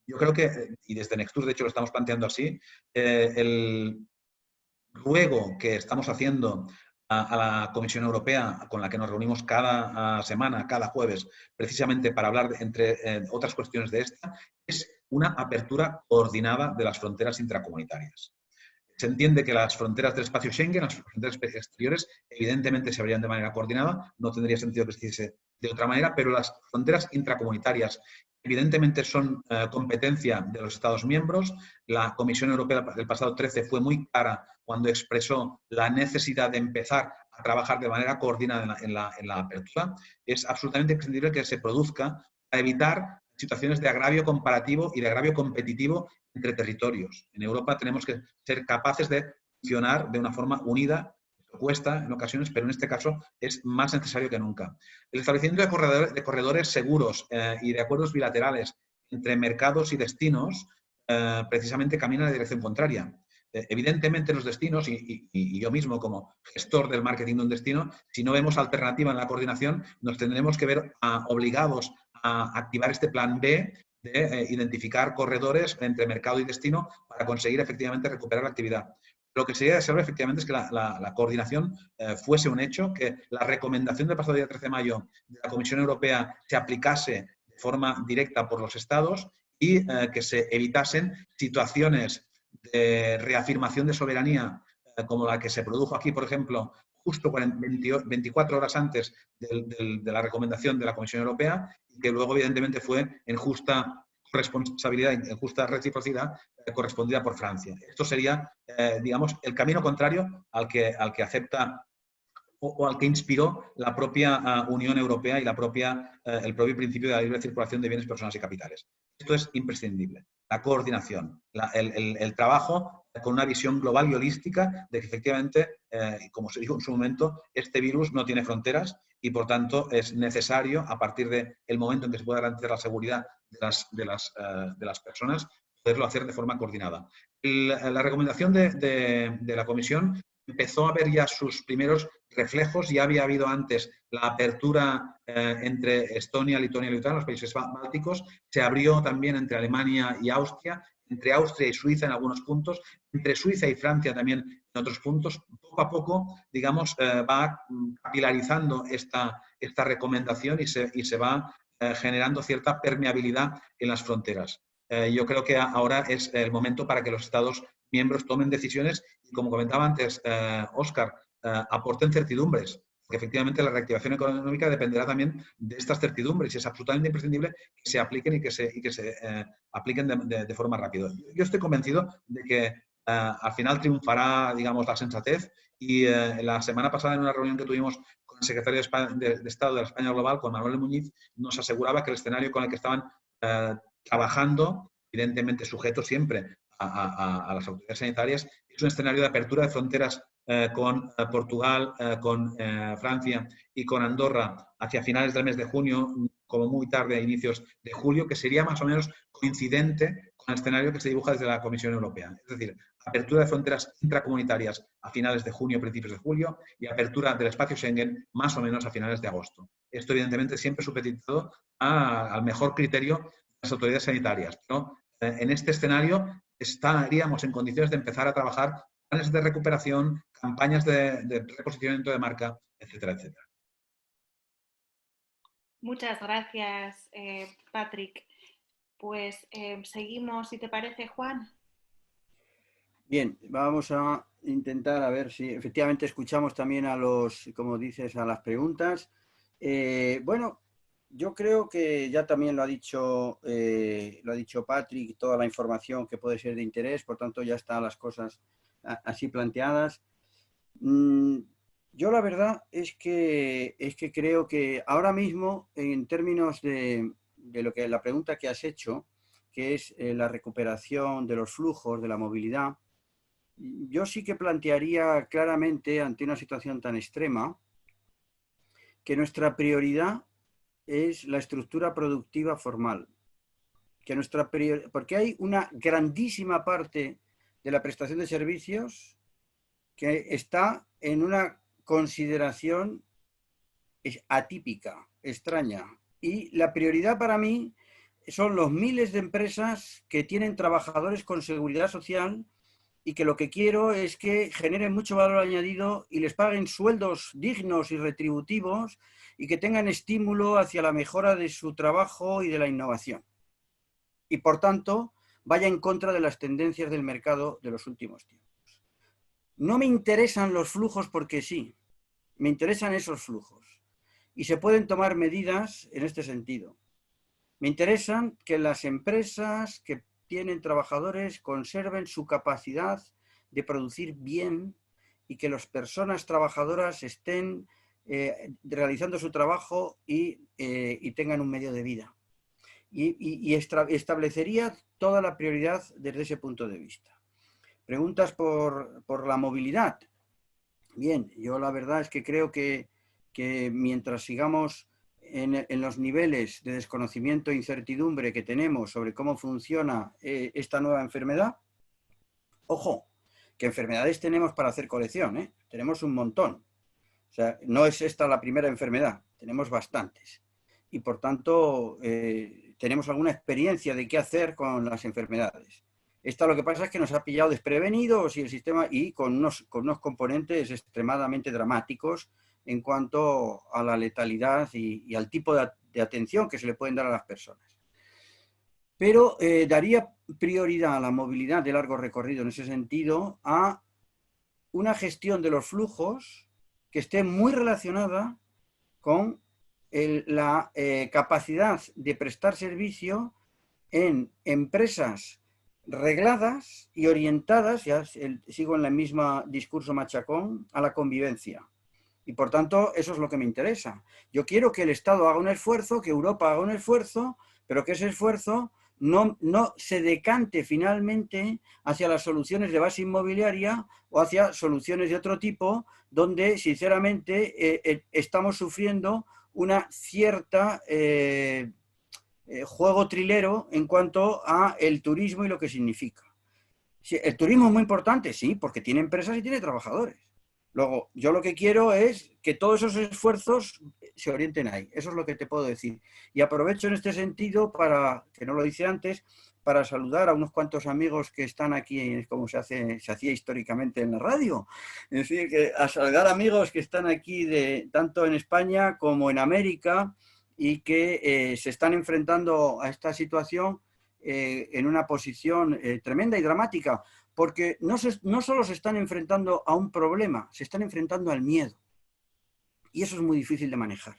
yo creo que, y desde Nextur de hecho lo estamos planteando así, el ruego que estamos haciendo a la Comisión Europea, con la que nos reunimos cada semana, cada jueves, precisamente para hablar, entre otras cuestiones de esta, es una apertura coordinada de las fronteras intracomunitarias. Se entiende que las fronteras del espacio Schengen, las fronteras exteriores, evidentemente se abrían de manera coordinada, no tendría sentido que se hiciese de otra manera, pero las fronteras intracomunitarias evidentemente son competencia de los Estados miembros. La Comisión Europea del pasado 13 fue muy clara cuando expresó la necesidad de empezar a trabajar de manera coordinada en la apertura. Es absolutamente imprescindible que se produzca para evitar situaciones de agravio comparativo y de agravio competitivo entre territorios. En Europa tenemos que ser capaces de funcionar de una forma unida. Cuesta en ocasiones, pero en este caso es más necesario que nunca. El establecimiento de corredores seguros y de acuerdos bilaterales entre mercados y destinos precisamente camina en la dirección contraria. Evidentemente los destinos, y yo mismo como gestor del marketing de un destino, si no vemos alternativa en la coordinación, nos tendremos que ver obligados a activar este plan B de identificar corredores entre mercado y destino para conseguir efectivamente recuperar la actividad. Lo que sería deseable efectivamente es que la coordinación fuese un hecho, que la recomendación del pasado día 13 de mayo de la Comisión Europea se aplicase de forma directa por los Estados y que se evitasen situaciones de reafirmación de soberanía como la que se produjo aquí, por ejemplo, justo 24 horas antes de la recomendación de la Comisión Europea y que luego evidentemente fue en justa responsabilidad, en justa reciprocidad correspondida por Francia. Esto sería, digamos, el camino contrario al que acepta o al que inspiró la propia Unión Europea y el propio principio de la libre circulación de bienes, personas y capitales. Esto es imprescindible. La coordinación, el trabajo con una visión global y holística de que efectivamente, como se dijo en su momento, este virus no tiene fronteras y por tanto es necesario, a partir del momento en que se pueda garantizar la seguridad de las personas, poderlo hacer de forma coordinada. La recomendación de la Comisión empezó a ver ya sus primeros reflejos. Ya había habido antes la apertura entre Estonia, Lituania y Lituania, los países bálticos. Se abrió también entre Alemania y Austria, entre Austria y Suiza en algunos puntos, entre Suiza y Francia también en otros puntos. Poco a poco, digamos, va capilarizando esta recomendación y se va generando cierta permeabilidad en las fronteras. Yo creo que ahora es el momento para que los Estados miembros tomen decisiones y, como comentaba antes Óscar, aporten certidumbres, porque efectivamente la reactivación económica dependerá también de estas certidumbres y es absolutamente imprescindible que se apliquen y que se apliquen de forma rápida. Yo estoy convencido de que al final triunfará, digamos, la sensatez y la semana pasada en una reunión que tuvimos con el secretario de Estado de la España Global, con Manuel Muñiz, nos aseguraba que el escenario con el que estaban trabajando, evidentemente sujeto siempre a las autoridades sanitarias, es un escenario de apertura de fronteras con Portugal, con Francia y con Andorra hacia finales del mes de junio, como muy tarde a inicios de julio, que sería más o menos coincidente con el escenario que se dibuja desde la Comisión Europea. Es decir, apertura de fronteras intracomunitarias a finales de junio, principios de julio, y apertura del espacio Schengen más o menos a finales de agosto. Esto, evidentemente, siempre supeditado al mejor criterio de las autoridades sanitarias. Pero en este escenario estaríamos en condiciones de empezar a trabajar planes de recuperación, campañas de reposicionamiento de marca, etcétera, etcétera. Muchas gracias, Patrick. Pues seguimos, si te parece, Juan. Bien, vamos a intentar a ver si efectivamente escuchamos también a los, como dices, a las preguntas. Bueno, yo creo que ya también lo ha dicho Patrick, toda la información que puede ser de interés, por tanto ya están las cosas así planteadas. Yo la verdad es que creo que ahora mismo, en términos de lo que la pregunta que has hecho, que es la recuperación de los flujos, de la movilidad, yo sí que plantearía claramente, ante una situación tan extrema, que nuestra prioridad es la estructura productiva formal. Porque hay una grandísima parte de la prestación de servicios que está en una consideración atípica, extraña. Y la prioridad para mí son los miles de empresas que tienen trabajadores con seguridad social y que lo que quiero es que generen mucho valor añadido y les paguen sueldos dignos y retributivos y que tengan estímulo hacia la mejora de su trabajo y de la innovación. Y por tanto, vaya en contra de las tendencias del mercado de los últimos tiempos. No me interesan los flujos porque sí, me interesan esos flujos. Y se pueden tomar medidas en este sentido. Me interesan que las empresas que tienen trabajadores conserven su capacidad de producir bien y que las personas trabajadoras estén realizando su trabajo y tengan un medio de vida. Y establecería toda la prioridad desde ese punto de vista. Preguntas por la movilidad. Bien, yo la verdad es que creo que mientras sigamos en los niveles de desconocimiento e incertidumbre que tenemos sobre cómo funciona esta nueva enfermedad, ojo, que enfermedades tenemos para hacer colección, ¿eh? Tenemos un montón. O sea, no es esta la primera enfermedad, tenemos bastantes. Y por tanto, tenemos alguna experiencia de qué hacer con las enfermedades. Esta lo que pasa es que nos ha pillado desprevenidos y el sistema y con unos componentes extremadamente dramáticos en cuanto a la letalidad y al tipo de atención que se le pueden dar a las personas. Pero daría prioridad a la movilidad de largo recorrido en ese sentido a una gestión de los flujos que esté muy relacionada con la capacidad de prestar servicio en empresas regladas y orientadas, ya sigo en el mismo discurso machacón, a la convivencia. Y por tanto, eso es lo que me interesa. Yo quiero que el Estado haga un esfuerzo, que Europa haga un esfuerzo, pero que ese esfuerzo no se decante finalmente hacia las soluciones de base inmobiliaria o hacia soluciones de otro tipo, donde sinceramente estamos sufriendo una cierta juego trilero en cuanto a el turismo y lo que significa. Sí, el turismo es muy importante, sí, porque tiene empresas y tiene trabajadores. Luego, yo lo que quiero es que todos esos esfuerzos se orienten ahí. Eso es lo que te puedo decir. Y aprovecho en este sentido para, que no lo hice antes, para saludar a unos cuantos amigos que están aquí, como se hacía históricamente en la radio. Es decir, que a saludar amigos que están aquí tanto en España como en América y que se están enfrentando a esta situación en una posición tremenda y dramática, porque no solo se están enfrentando a un problema, se están enfrentando al miedo. Y eso es muy difícil de manejar.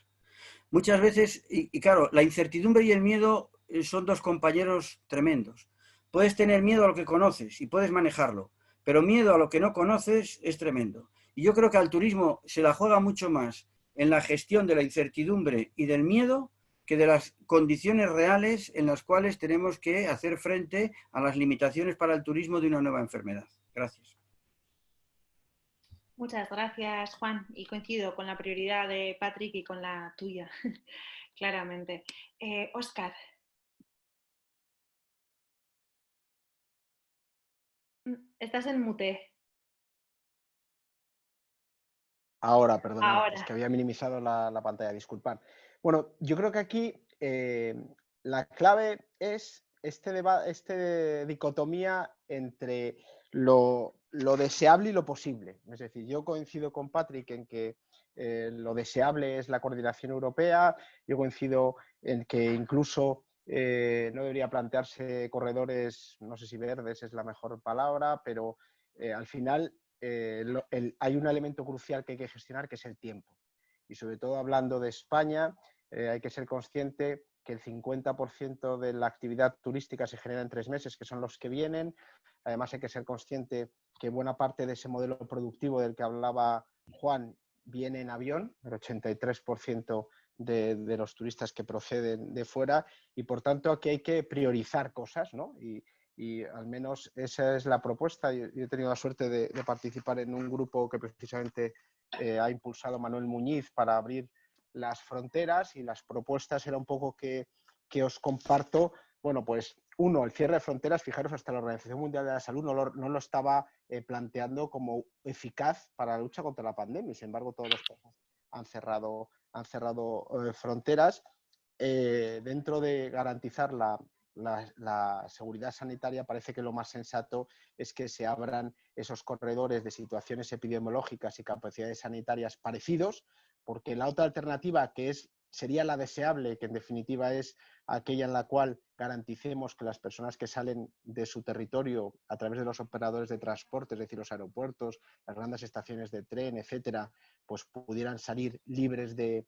Muchas veces, y claro, la incertidumbre y el miedo son dos compañeros tremendos. Puedes tener miedo a lo que conoces y puedes manejarlo, pero miedo a lo que no conoces es tremendo. Y yo creo que al turismo se la juega mucho más en la gestión de la incertidumbre y del miedo que de las condiciones reales en las cuales tenemos que hacer frente a las limitaciones para el turismo de una nueva enfermedad. Gracias. Muchas gracias, Juan, y coincido con la prioridad de Patrick y con la tuya, claramente. Óscar. Estás en mute. Ahora, perdonad, Ahora. es que había minimizado la pantalla, disculpad. Bueno, yo creo que aquí la clave es esta dicotomía entre lo deseable y lo posible. Es decir, yo coincido con Patrick en que lo deseable es la coordinación europea. Yo coincido en que incluso no debería plantearse corredores, no sé si verdes es la mejor palabra, pero al final hay un elemento crucial que hay que gestionar, que es el tiempo. Y sobre todo hablando de España, hay que ser consciente que el 50% de la actividad turística se genera en 3 meses, que son los que vienen. Además hay que ser consciente que buena parte de ese modelo productivo del que hablaba Juan viene en avión, el 83% de los turistas que proceden de fuera, y por tanto aquí hay que priorizar cosas, ¿no? Y al menos esa es la propuesta. Yo he tenido la suerte de participar en un grupo que precisamente ha impulsado Manuel Muñiz para abrir las fronteras, y las propuestas era un poco que os comparto. Bueno, pues uno, el cierre de fronteras, fijaros, hasta la Organización Mundial de la Salud no lo estaba planteando como eficaz para la lucha contra la pandemia, y sin embargo todos los países han cerrado fronteras. Dentro de garantizar la seguridad sanitaria, parece que lo más sensato es que se abran esos corredores de situaciones epidemiológicas y capacidades sanitarias parecidos, porque la otra alternativa, que sería la deseable, que en definitiva es aquella en la cual garanticemos que las personas que salen de su territorio a través de los operadores de transporte, es decir, los aeropuertos, las grandes estaciones de tren, etcétera, pues pudieran salir libres del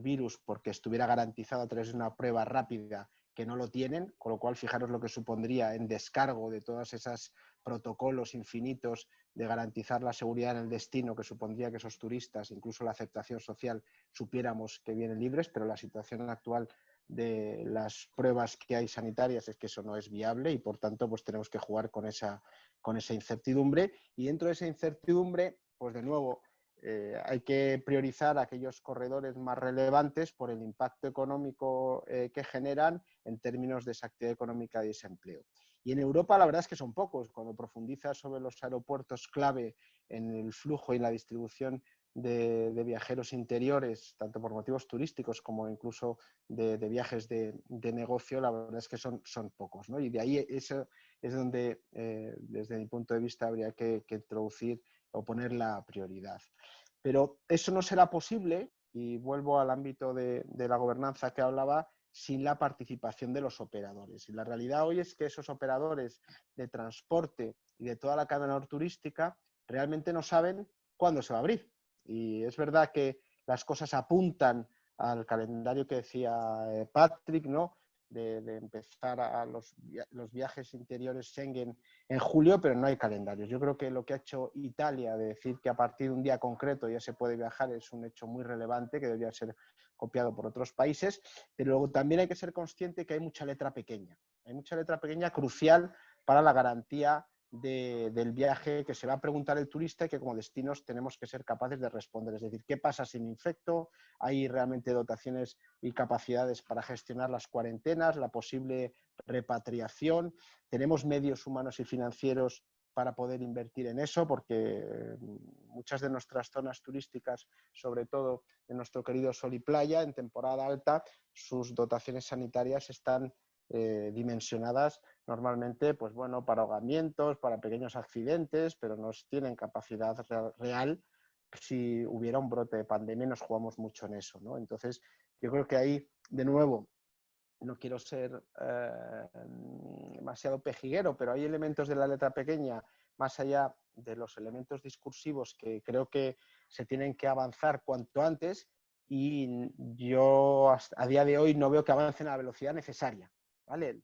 virus porque estuviera garantizado a través de una prueba rápida, que no lo tienen, con lo cual fijaros lo que supondría en descargo de todos esos protocolos infinitos de garantizar la seguridad en el destino, que supondría que esos turistas, incluso la aceptación social, supiéramos que vienen libres, pero la situación actual de las pruebas que hay sanitarias es que eso no es viable, y por tanto pues tenemos que jugar con esa incertidumbre. Y dentro de esa incertidumbre, pues de nuevo, hay que priorizar aquellos corredores más relevantes por el impacto económico que generan en términos de esa actividad económica y desempleo. Y en Europa la verdad es que son pocos. Cuando profundizas sobre los aeropuertos clave en el flujo y la distribución de viajeros interiores, tanto por motivos turísticos como incluso de viajes de negocio, la verdad es que son pocos, ¿no? Y de ahí eso es donde, desde mi punto de vista, habría que introducir o poner la prioridad. Pero eso no será posible, y vuelvo al ámbito de la gobernanza que hablaba, sin la participación de los operadores. Y la realidad hoy es que esos operadores de transporte y de toda la cadena turística realmente no saben cuándo se va a abrir. Y es verdad que las cosas apuntan al calendario que decía Patrick, ¿no? De empezar a los viajes interiores Schengen en julio, pero no hay calendarios. Yo creo que lo que ha hecho Italia, de decir que a partir de un día concreto ya se puede viajar, es un hecho muy relevante que debería ser copiado por otros países, pero luego también hay que ser consciente que hay mucha letra pequeña. Hay mucha letra pequeña crucial para la garantía del viaje que se va a preguntar el turista, y que como destinos tenemos que ser capaces de responder. Es decir, ¿qué pasa si me infecto? ¿Hay realmente dotaciones y capacidades para gestionar las cuarentenas, la posible repatriación? ¿Tenemos medios humanos y financieros para poder invertir en eso? Porque muchas de nuestras zonas turísticas, sobre todo en nuestro querido Sol y Playa, en temporada alta, sus dotaciones sanitarias están dimensionadas normalmente, pues bueno, para ahogamientos, para pequeños accidentes, pero no tienen capacidad real. Si hubiera un brote de pandemia, nos jugamos mucho en eso, ¿no? Entonces, yo creo que ahí, de nuevo, no quiero ser demasiado pejiguero, pero hay elementos de la letra pequeña, más allá de los elementos discursivos, que creo que se tienen que avanzar cuanto antes, y yo a día de hoy no veo que avancen a la velocidad necesaria, ¿vale?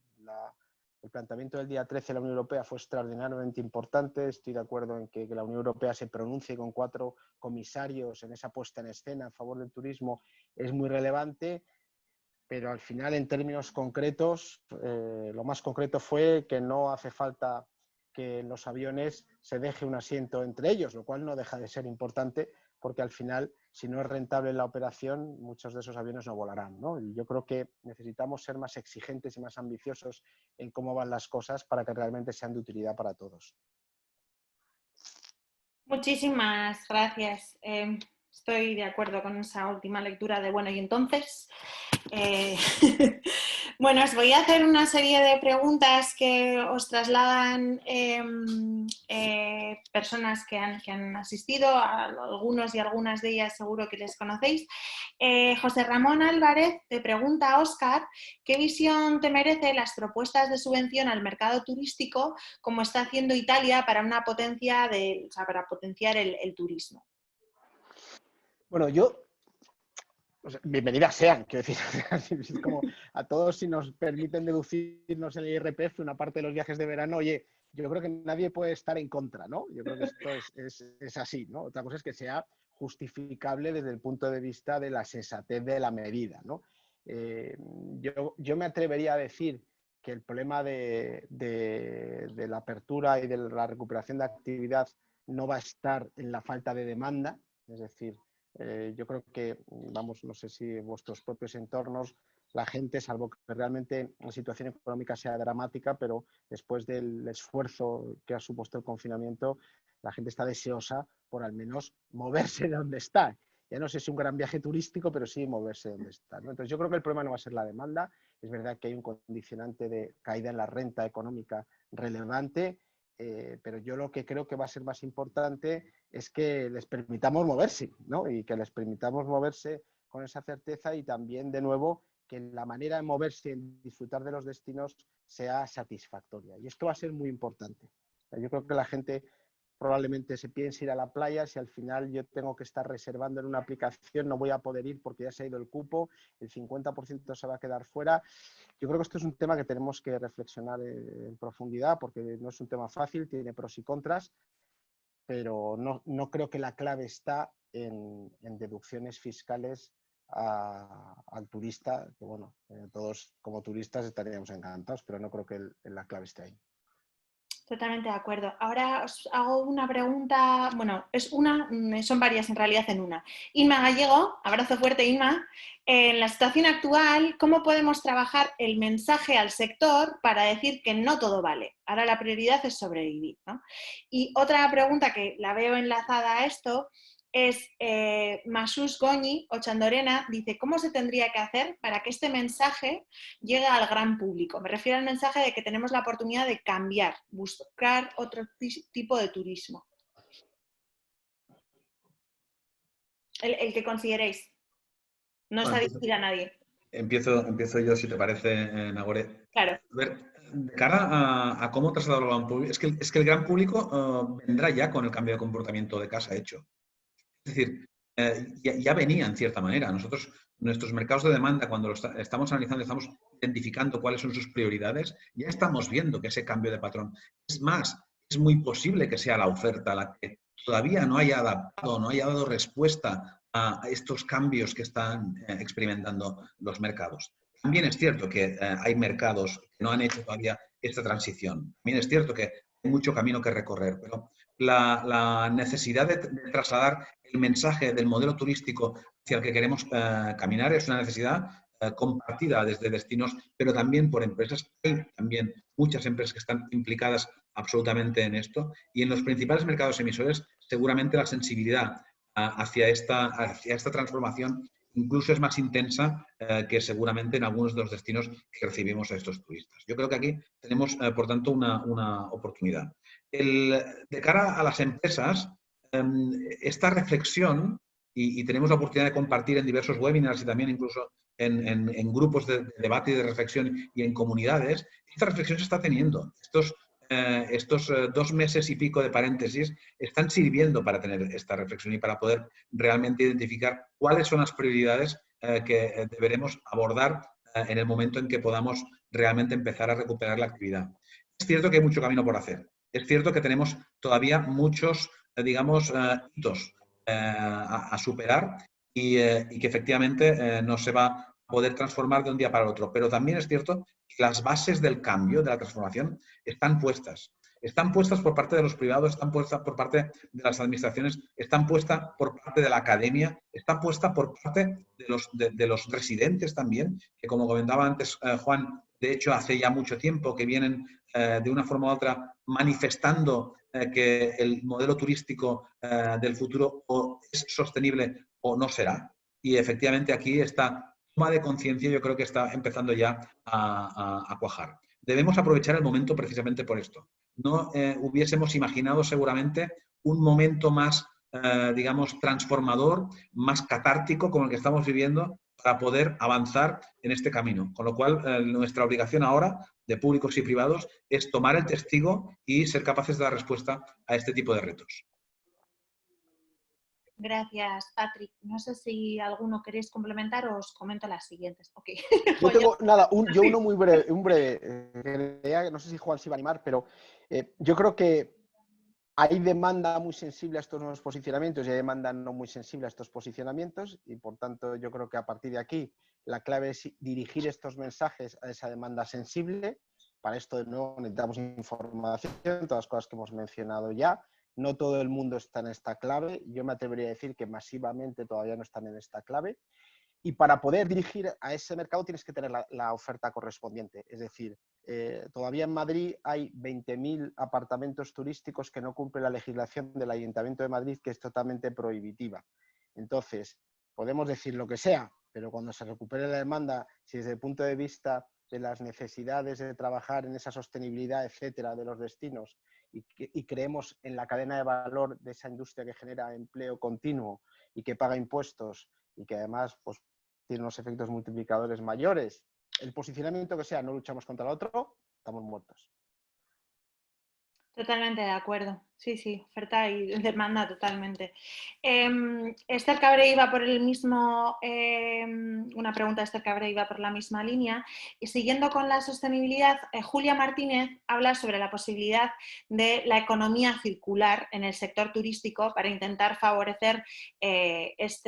El planteamiento del día 13 de la Unión Europea fue extraordinariamente importante. Estoy de acuerdo en que la Unión Europea se pronuncie con 4 comisarios en esa puesta en escena a favor del turismo, es muy relevante, pero al final, en términos concretos, lo más concreto fue que no hace falta que en los aviones se deje un asiento entre ellos, lo cual no deja de ser importante, porque al final, si no es rentable la operación, muchos de esos aviones no volarán, ¿no? Y yo creo que necesitamos ser más exigentes y más ambiciosos en cómo van las cosas para que realmente sean de utilidad para todos. Muchísimas gracias. Estoy de acuerdo con esa última lectura de bueno, y entonces Bueno, os voy a hacer una serie de preguntas que os trasladan personas que han asistido, a algunos y algunas de ellas seguro que les conocéis. José Ramón Álvarez te pregunta a Óscar, ¿qué visión te merece las propuestas de subvención al mercado turístico como está haciendo Italia para una potencia para potenciar el turismo? Bueno, o sea, bienvenidas sean, quiero decir, es como a todos si nos permiten deducirnos en el IRPF una parte de los viajes de verano, oye, yo creo que nadie puede estar en contra, ¿no? Yo creo que esto es así, ¿no? Otra cosa es que sea justificable desde el punto de vista de la sensatez de la medida, ¿no? Yo me atrevería a decir que el problema de la apertura y de la recuperación de actividad no va a estar en la falta de demanda, es decir, yo creo que, vamos, no sé si en vuestros propios entornos la gente, salvo que realmente la situación económica sea dramática, pero después del esfuerzo que ha supuesto el confinamiento, la gente está deseosa por al menos moverse de donde está. Ya no sé si un gran viaje turístico, pero sí moverse de donde está, ¿no? Entonces yo creo que el problema no va a ser la demanda. Es verdad que hay un condicionante de caída en la renta económica relevante, pero yo lo que creo que va a ser más importante es que les permitamos moverse, ¿no? Y que les permitamos moverse con esa certeza y también, de nuevo, que la manera de moverse y disfrutar de los destinos sea satisfactoria. Y esto va a ser muy importante. Yo creo que la gente probablemente se piense ir a la playa, si al final yo tengo que estar reservando en una aplicación, no voy a poder ir porque ya se ha ido el cupo, el 50% se va a quedar fuera. Yo creo que esto es un tema que tenemos que reflexionar en profundidad porque no es un tema fácil, tiene pros y contras, pero no creo que la clave está en deducciones fiscales al turista, que bueno, todos como turistas estaríamos encantados, pero no creo que la clave esté ahí. Totalmente de acuerdo. Ahora os hago una pregunta, bueno, son varias en realidad en una. Inma Gallego, abrazo fuerte Inma. En la situación actual, ¿cómo podemos trabajar el mensaje al sector para decir que no todo vale? Ahora la prioridad es sobrevivir, ¿no? Y otra pregunta que la veo enlazada a esto es Masus Goñi Ochandorena, dice, ¿cómo se tendría que hacer para que este mensaje llegue al gran público? Me refiero al mensaje de que tenemos la oportunidad de cambiar, buscar otro tipo de turismo. El que consideréis. No está dirigido a nadie. Empiezo yo, si te parece, Nagore. Claro. A ver, de cara a cómo trasladarlo al público, es que el gran público vendrá ya con el cambio de comportamiento de casa hecho. Es decir, ya venía en cierta manera. Nuestros mercados de demanda, cuando lo estamos analizando, estamos identificando cuáles son sus prioridades, ya estamos viendo que ese cambio de patrón. Es más, es muy posible que sea la oferta la que todavía no haya adaptado, no haya dado respuesta a estos cambios que están experimentando los mercados. También es cierto que hay mercados que no han hecho todavía esta transición. También es cierto que hay mucho camino que recorrer, pero la necesidad de trasladar el mensaje del modelo turístico hacia el que queremos caminar es una necesidad compartida desde destinos, pero también por empresas. Hay también muchas empresas que están implicadas absolutamente en esto y en los principales mercados emisores seguramente la sensibilidad hacia esta transformación incluso es más intensa que seguramente en algunos de los destinos que recibimos a estos turistas. Yo creo que aquí tenemos, por tanto, una oportunidad. De cara a las empresas, esta reflexión, y tenemos la oportunidad de compartir en diversos webinars y también incluso en grupos de debate y de reflexión y en comunidades, esta reflexión se está teniendo. Estos 2 meses y pico de paréntesis están sirviendo para tener esta reflexión y para poder realmente identificar cuáles son las prioridades que deberemos abordar en el momento en que podamos realmente empezar a recuperar la actividad. Es cierto que hay mucho camino por hacer. Es cierto que tenemos todavía muchos, digamos, hitos a superar y que efectivamente no se va a poder transformar de un día para el otro. Pero también es cierto que las bases del cambio, de la transformación, están puestas. Están puestas por parte de los privados, están puestas por parte de las administraciones, están puestas por parte de la academia, están puestas por parte de los residentes también, que como comentaba antes Juan, de hecho hace ya mucho tiempo que vienen de una forma u otra manifestando que el modelo turístico del futuro o es sostenible o no será. Y efectivamente aquí está toma de conciencia yo creo que está empezando ya a cuajar. Debemos aprovechar el momento precisamente por esto. No hubiésemos imaginado seguramente un momento más, digamos, transformador, más catártico como el que estamos viviendo para poder avanzar en este camino. Con lo cual, nuestra obligación ahora, de públicos y privados, es tomar el testigo y ser capaces de dar respuesta a este tipo de retos. Gracias, Patrick. No sé si alguno queréis complementar o os comento las siguientes. Okay. Yo tengo, nada, uno muy breve, no sé si Juan se iba a animar, pero yo creo que hay demanda muy sensible a estos nuevos posicionamientos y hay demanda no muy sensible a estos posicionamientos y, por tanto, yo creo que a partir de aquí la clave es dirigir estos mensajes a esa demanda sensible. Para esto, de nuevo, necesitamos información, todas las cosas que hemos mencionado ya. No todo el mundo está en esta clave. Yo me atrevería a decir que masivamente todavía no están en esta clave. Y para poder dirigir a ese mercado tienes que tener la oferta correspondiente. Es decir, todavía en Madrid hay 20.000 apartamentos turísticos que no cumplen la legislación del Ayuntamiento de Madrid, que es totalmente prohibitiva. Entonces, podemos decir lo que sea, pero cuando se recupere la demanda, si desde el punto de vista de las necesidades de trabajar en esa sostenibilidad, etcétera, de los destinos, y creemos en la cadena de valor de esa industria que genera empleo continuo y que paga impuestos y que además pues, tiene unos efectos multiplicadores mayores, el posicionamiento que sea, no luchamos contra el otro, estamos muertos. Totalmente de acuerdo. Sí, sí, oferta y demanda totalmente. Esther Cabré iba por el mismo, una pregunta de Esther Cabré iba por la misma línea. Y siguiendo con la sostenibilidad, Julia Martínez habla sobre la posibilidad de la economía circular en el sector turístico para intentar favorecer pues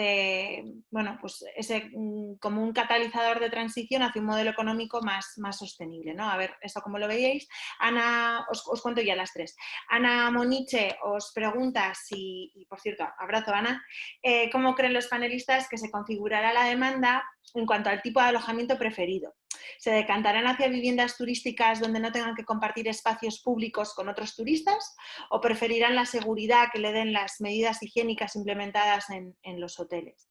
ese como un catalizador de transición hacia un modelo económico más sostenible, ¿no? A ver, eso cómo lo veíais. Ana, os cuento ya las tres. Ana Moniche os pregunta si, y por cierto, abrazo Ana, ¿cómo creen los panelistas que se configurará la demanda en cuanto al tipo de alojamiento preferido? ¿Se decantarán hacia viviendas turísticas donde no tengan que compartir espacios públicos con otros turistas? ¿O preferirán la seguridad que le den las medidas higiénicas implementadas en los hoteles?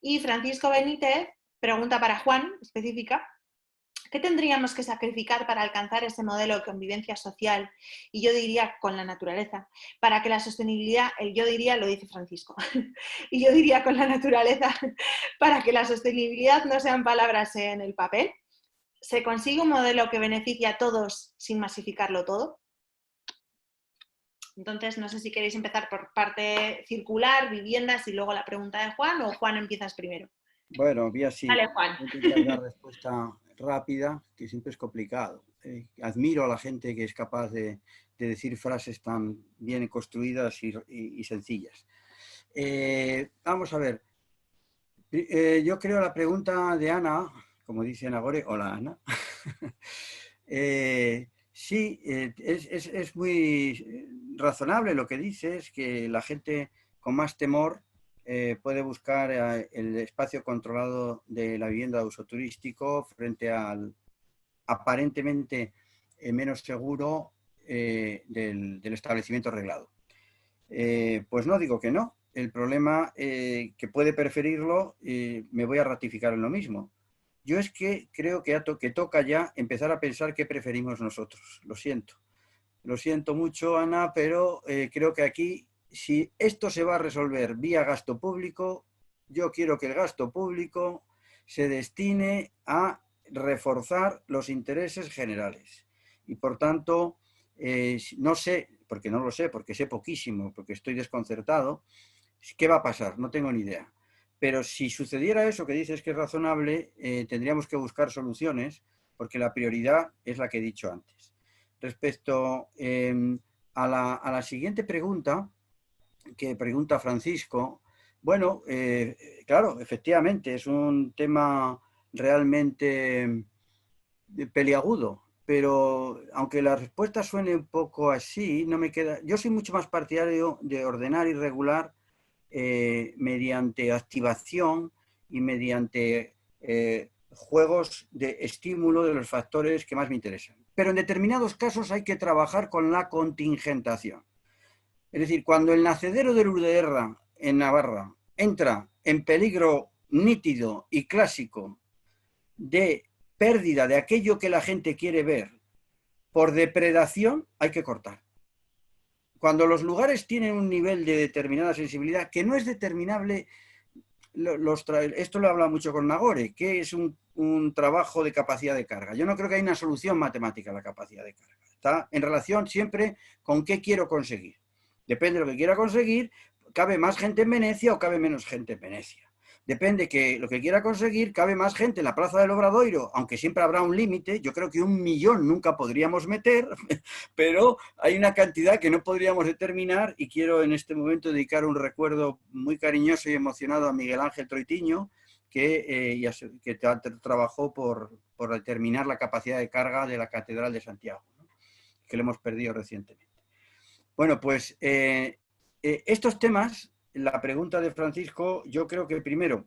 Y Francisco Benítez pregunta para Juan, específica, ¿qué tendríamos que sacrificar para alcanzar ese modelo de convivencia social? Y yo diría con la naturaleza, para que la sostenibilidad, yo diría, lo dice Francisco, y yo diría con la naturaleza, para que la sostenibilidad no sean palabras en el papel. ¿Se consigue un modelo que beneficie a todos sin masificarlo todo? Entonces, no sé si queréis empezar por parte circular, viviendas y luego la pregunta de Juan, o Juan empiezas primero. Bueno, voy así. Dale, Juan. Voy a intentar dar respuesta rápida, que siempre es complicado. Admiro a la gente que es capaz de decir frases tan bien construidas y sencillas. Vamos a ver. Yo creo la pregunta de Ana, como dice Nagore, hola Ana. Sí, es muy razonable lo que dices, que la gente con más temor puede buscar el espacio controlado de la vivienda de uso turístico frente al aparentemente menos seguro del establecimiento reglado. Pues no digo que no. El problema que puede preferirlo, me voy a ratificar en lo mismo. Yo es que creo que toca ya empezar a pensar qué preferimos nosotros. Lo siento. Lo siento mucho, Ana, pero creo que aquí, si esto se va a resolver vía gasto público, yo quiero que el gasto público se destine a reforzar los intereses generales. Y por tanto, no sé, porque no lo sé, porque sé poquísimo, porque estoy desconcertado, ¿qué va a pasar? No tengo ni idea. Pero si sucediera eso que dices que es razonable, tendríamos que buscar soluciones, porque la prioridad es la que he dicho antes. Respecto a la siguiente pregunta, que pregunta Francisco, bueno, claro, efectivamente, es un tema realmente peliagudo, pero aunque la respuesta suene un poco así, no me queda... Yo soy mucho más partidario de ordenar y regular mediante activación y mediante juegos de estímulo de los factores que más me interesan. Pero en determinados casos hay que trabajar con la contingentación. Es decir, cuando el nacedero del UDR en Navarra entra en peligro nítido y clásico de pérdida de aquello que la gente quiere ver por depredación, hay que cortar. Cuando los lugares tienen un nivel de determinada sensibilidad que no es determinable, esto lo he hablado mucho con Nagore, que es un trabajo de capacidad de carga. Yo no creo que haya una solución matemática a la capacidad de carga. Está en relación siempre con qué quiero conseguir. Depende de lo que quiera conseguir, cabe más gente en Venecia o cabe menos gente en Venecia. Depende que lo que quiera conseguir, cabe más gente en la Plaza del Obradoiro, aunque siempre habrá un límite. Yo creo que 1 millón nunca podríamos meter, pero hay una cantidad que no podríamos determinar, y quiero en este momento dedicar un recuerdo muy cariñoso y emocionado a Miguel Ángel Troitiño, que trabajó por determinar la capacidad de carga de la Catedral de Santiago, ¿no?, que lo hemos perdido recientemente. Bueno, pues estos temas, la pregunta de Francisco, yo creo que primero,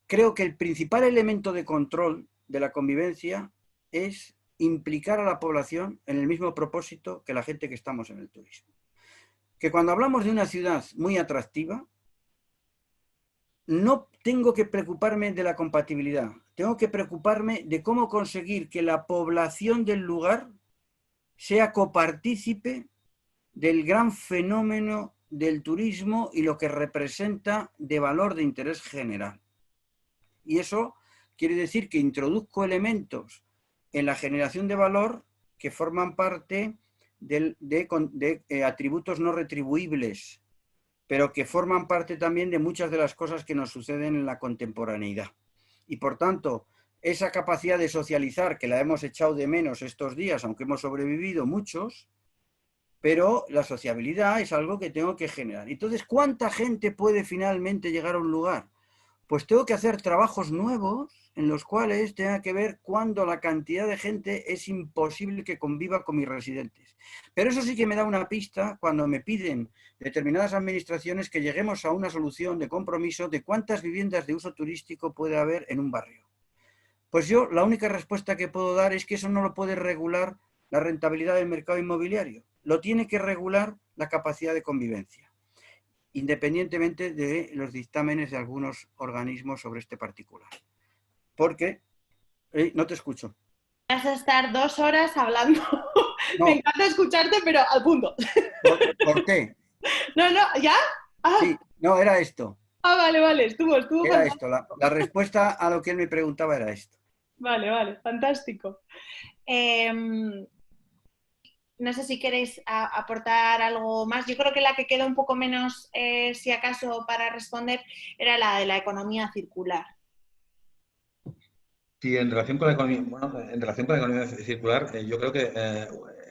creo que el principal elemento de control de la convivencia es implicar a la población en el mismo propósito que la gente que estamos en el turismo. Que cuando hablamos de una ciudad muy atractiva, no tengo que preocuparme de la compatibilidad, tengo que preocuparme de cómo conseguir que la población del lugar sea copartícipe del gran fenómeno del turismo y lo que representa de valor de interés general. Y eso quiere decir que introduzco elementos en la generación de valor que forman parte de atributos no retribuibles, pero que forman parte también de muchas de las cosas que nos suceden en la contemporaneidad. Y por tanto, esa capacidad de socializar, que la hemos echado de menos estos días, aunque hemos sobrevivido muchos, pero la sociabilidad es algo que tengo que generar. Entonces, ¿cuánta gente puede finalmente llegar a un lugar? Pues tengo que hacer trabajos nuevos en los cuales tenga que ver cuándo la cantidad de gente es imposible que conviva con mis residentes. Pero eso sí que me da una pista cuando me piden determinadas administraciones que lleguemos a una solución de compromiso de cuántas viviendas de uso turístico puede haber en un barrio. Pues yo la única respuesta que puedo dar es que eso no lo puede regular la rentabilidad del mercado inmobiliario. Lo tiene que regular la capacidad de convivencia, independientemente de los dictámenes de algunos organismos sobre este particular. Porque, no te escucho. Vas a estar 2 horas hablando. No. Me encanta escucharte, pero al punto. ¿Por qué? No, ¿ya? Ah. Sí, no, era esto. Ah, vale, estuvo era esto. La respuesta a lo que él me preguntaba era esto. Vale, fantástico. No sé si queréis aportar algo más. Yo creo que la que queda un poco menos, si acaso, para responder, era la de la economía circular. Sí, en relación con la economía, circular, yo creo que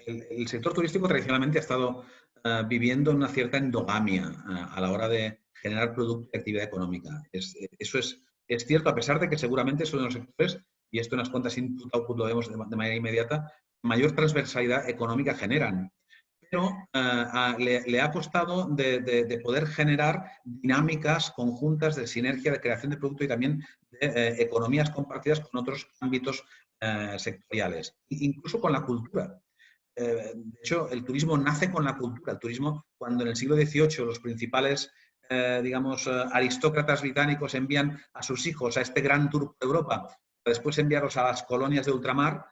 el sector turístico tradicionalmente ha estado viviendo una cierta endogamia a la hora de generar producto y actividad económica. Eso es cierto, a pesar de que seguramente son los sectores, y esto en las cuentas input-output lo vemos de manera inmediata, mayor transversalidad económica generan. Pero le ha costado de poder generar dinámicas conjuntas de sinergia, de creación de producto y también de economías compartidas con otros ámbitos sectoriales, incluso con la cultura. De hecho, el turismo nace con la cultura. El turismo, cuando en el siglo XVIII los principales aristócratas británicos envían a sus hijos a este gran tour por Europa, para después enviarlos a las colonias de ultramar,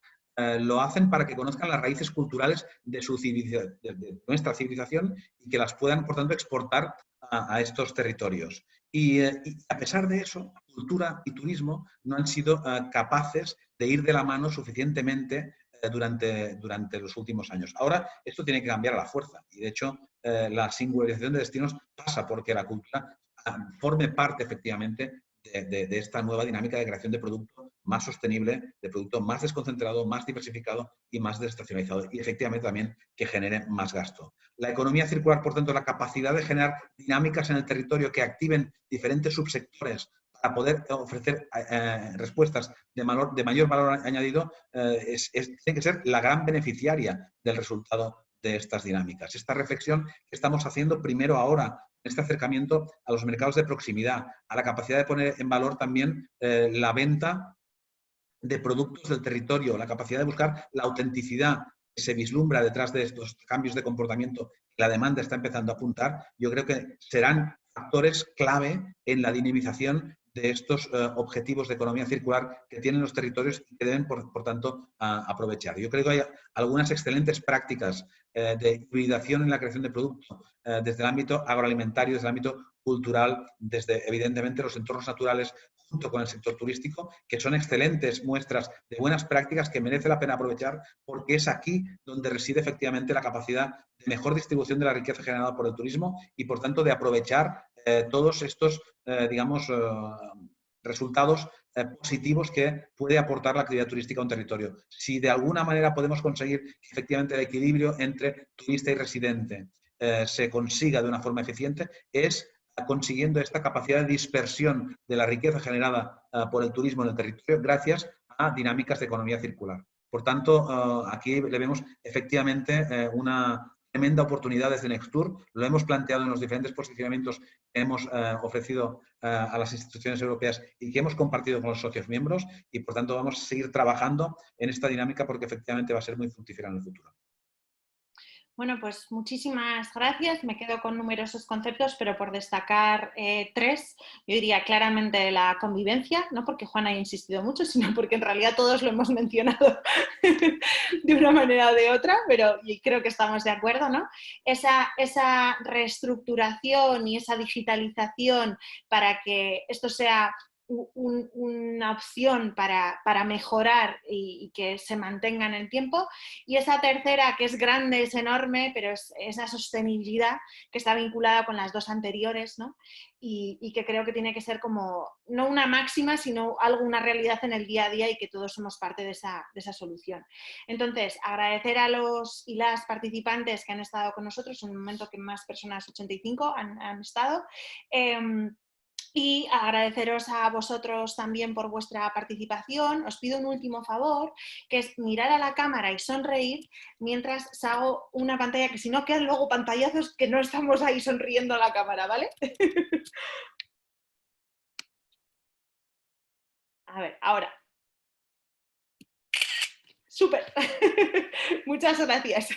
lo hacen para que conozcan las raíces culturales de nuestra civilización y que las puedan, por tanto, exportar a estos territorios. Y a pesar de eso, cultura y turismo no han sido capaces de ir de la mano suficientemente durante los últimos años. Ahora esto tiene que cambiar a la fuerza y, de hecho, la singularización de destinos pasa porque la cultura forme parte, efectivamente, de esta nueva dinámica de creación de producto más sostenible, de producto más desconcentrado, más diversificado y más desestacionalizado, y efectivamente también que genere más gasto. La economía circular, por tanto, la capacidad de generar dinámicas en el territorio que activen diferentes subsectores para poder ofrecer respuestas de mayor valor añadido, tiene que ser la gran beneficiaria del resultado de estas dinámicas. Esta reflexión que estamos haciendo primero ahora, este acercamiento a los mercados de proximidad, a la capacidad de poner en valor también la venta de productos del territorio, la capacidad de buscar la autenticidad que se vislumbra detrás de estos cambios de comportamiento que la demanda está empezando a apuntar, yo creo que serán factores clave en la dinamización de estos objetivos de economía circular que tienen los territorios y que deben, por tanto, aprovechar. Yo creo que hay algunas excelentes prácticas de hibridación en la creación de productos desde el ámbito agroalimentario, desde el ámbito cultural, desde, evidentemente, los entornos naturales, junto con el sector turístico, que son excelentes muestras de buenas prácticas que merece la pena aprovechar, porque es aquí donde reside efectivamente la capacidad de mejor distribución de la riqueza generada por el turismo y, por tanto, de aprovechar todos estos, digamos, resultados positivos que puede aportar la actividad turística a un territorio. Si de alguna manera podemos conseguir que efectivamente el equilibrio entre turista y residente se consiga de una forma eficiente, es consiguiendo esta capacidad de dispersión de la riqueza generada por el turismo en el territorio gracias a dinámicas de economía circular. Por tanto, aquí le vemos efectivamente una tremenda oportunidad desde Nextur. Lo hemos planteado en los diferentes posicionamientos que hemos ofrecido a las instituciones europeas y que hemos compartido con los socios miembros y, por tanto, vamos a seguir trabajando en esta dinámica porque efectivamente va a ser muy fructífera en el futuro. Bueno, pues muchísimas gracias. Me quedo con numerosos conceptos, pero por destacar tres, yo diría claramente la convivencia, no porque Juan haya insistido mucho, sino porque en realidad todos lo hemos mencionado de una manera o de otra, pero creo que estamos de acuerdo, ¿no? Esa reestructuración y esa digitalización para que esto sea una opción para mejorar y que se mantenga en el tiempo. Y esa tercera, que es grande, es enorme, pero es esa sostenibilidad que está vinculada con las dos anteriores, ¿no? Y que creo que tiene que ser como, no una máxima, sino algo, una realidad en el día a día y que todos somos parte de esa solución. Entonces, agradecer a los y las participantes que han estado con nosotros, en un momento que más personas, 85, han estado. Y agradeceros a vosotros también por vuestra participación. Os pido un último favor, que es mirar a la cámara y sonreír mientras os hago una pantalla, que si no quedan luego pantallazos que no estamos ahí sonriendo a la cámara, ¿vale? A ver, ahora. ¡Súper! Muchas gracias.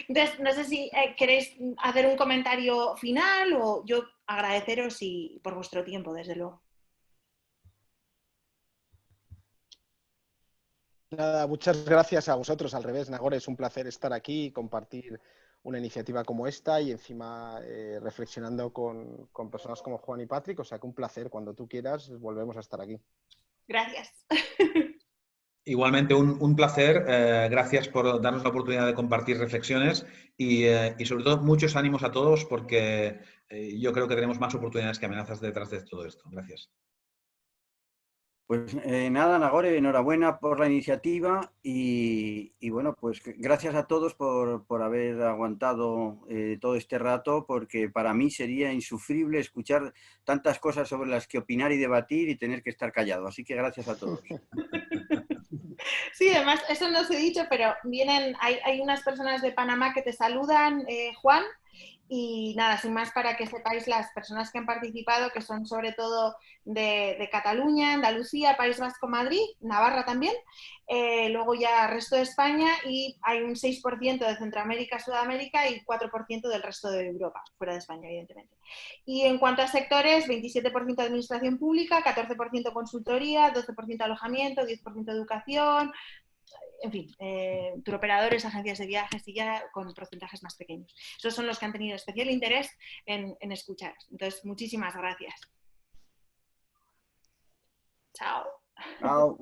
Entonces, no sé si queréis hacer un comentario final o yo agradeceros y por vuestro tiempo, desde luego. Nada, muchas gracias a vosotros. Al revés, Nagore, es un placer estar aquí y compartir una iniciativa como esta y encima reflexionando con personas como Juan y Patrick. O sea que un placer. Cuando tú quieras, volvemos a estar aquí. Gracias. Igualmente, un placer. Gracias por darnos la oportunidad de compartir reflexiones y sobre todo, muchos ánimos a todos porque yo creo que tenemos más oportunidades que amenazas detrás de todo esto. Gracias. Pues nada, Nagore, enhorabuena por la iniciativa y bueno, pues gracias a todos por haber aguantado todo este rato, porque para mí sería insufrible escuchar tantas cosas sobre las que opinar y debatir y tener que estar callado. Así que gracias a todos. Sí, además, eso no os he dicho, pero hay unas personas de Panamá que te saludan, Juan, y nada, sin más para que sepáis las personas que han participado, que son sobre todo de Cataluña, Andalucía, País Vasco, Madrid, Navarra también, luego ya resto de España y hay un 6% de Centroamérica, Sudamérica y 4% del resto de Europa, fuera de España, evidentemente. Y en cuanto a sectores, 27% administración pública, 14% consultoría, 12% alojamiento, 10% educación, en fin, turoperadores, agencias de viajes y ya con porcentajes más pequeños. Esos son los que han tenido especial interés en escuchar. Entonces, muchísimas gracias. Chao. Chao.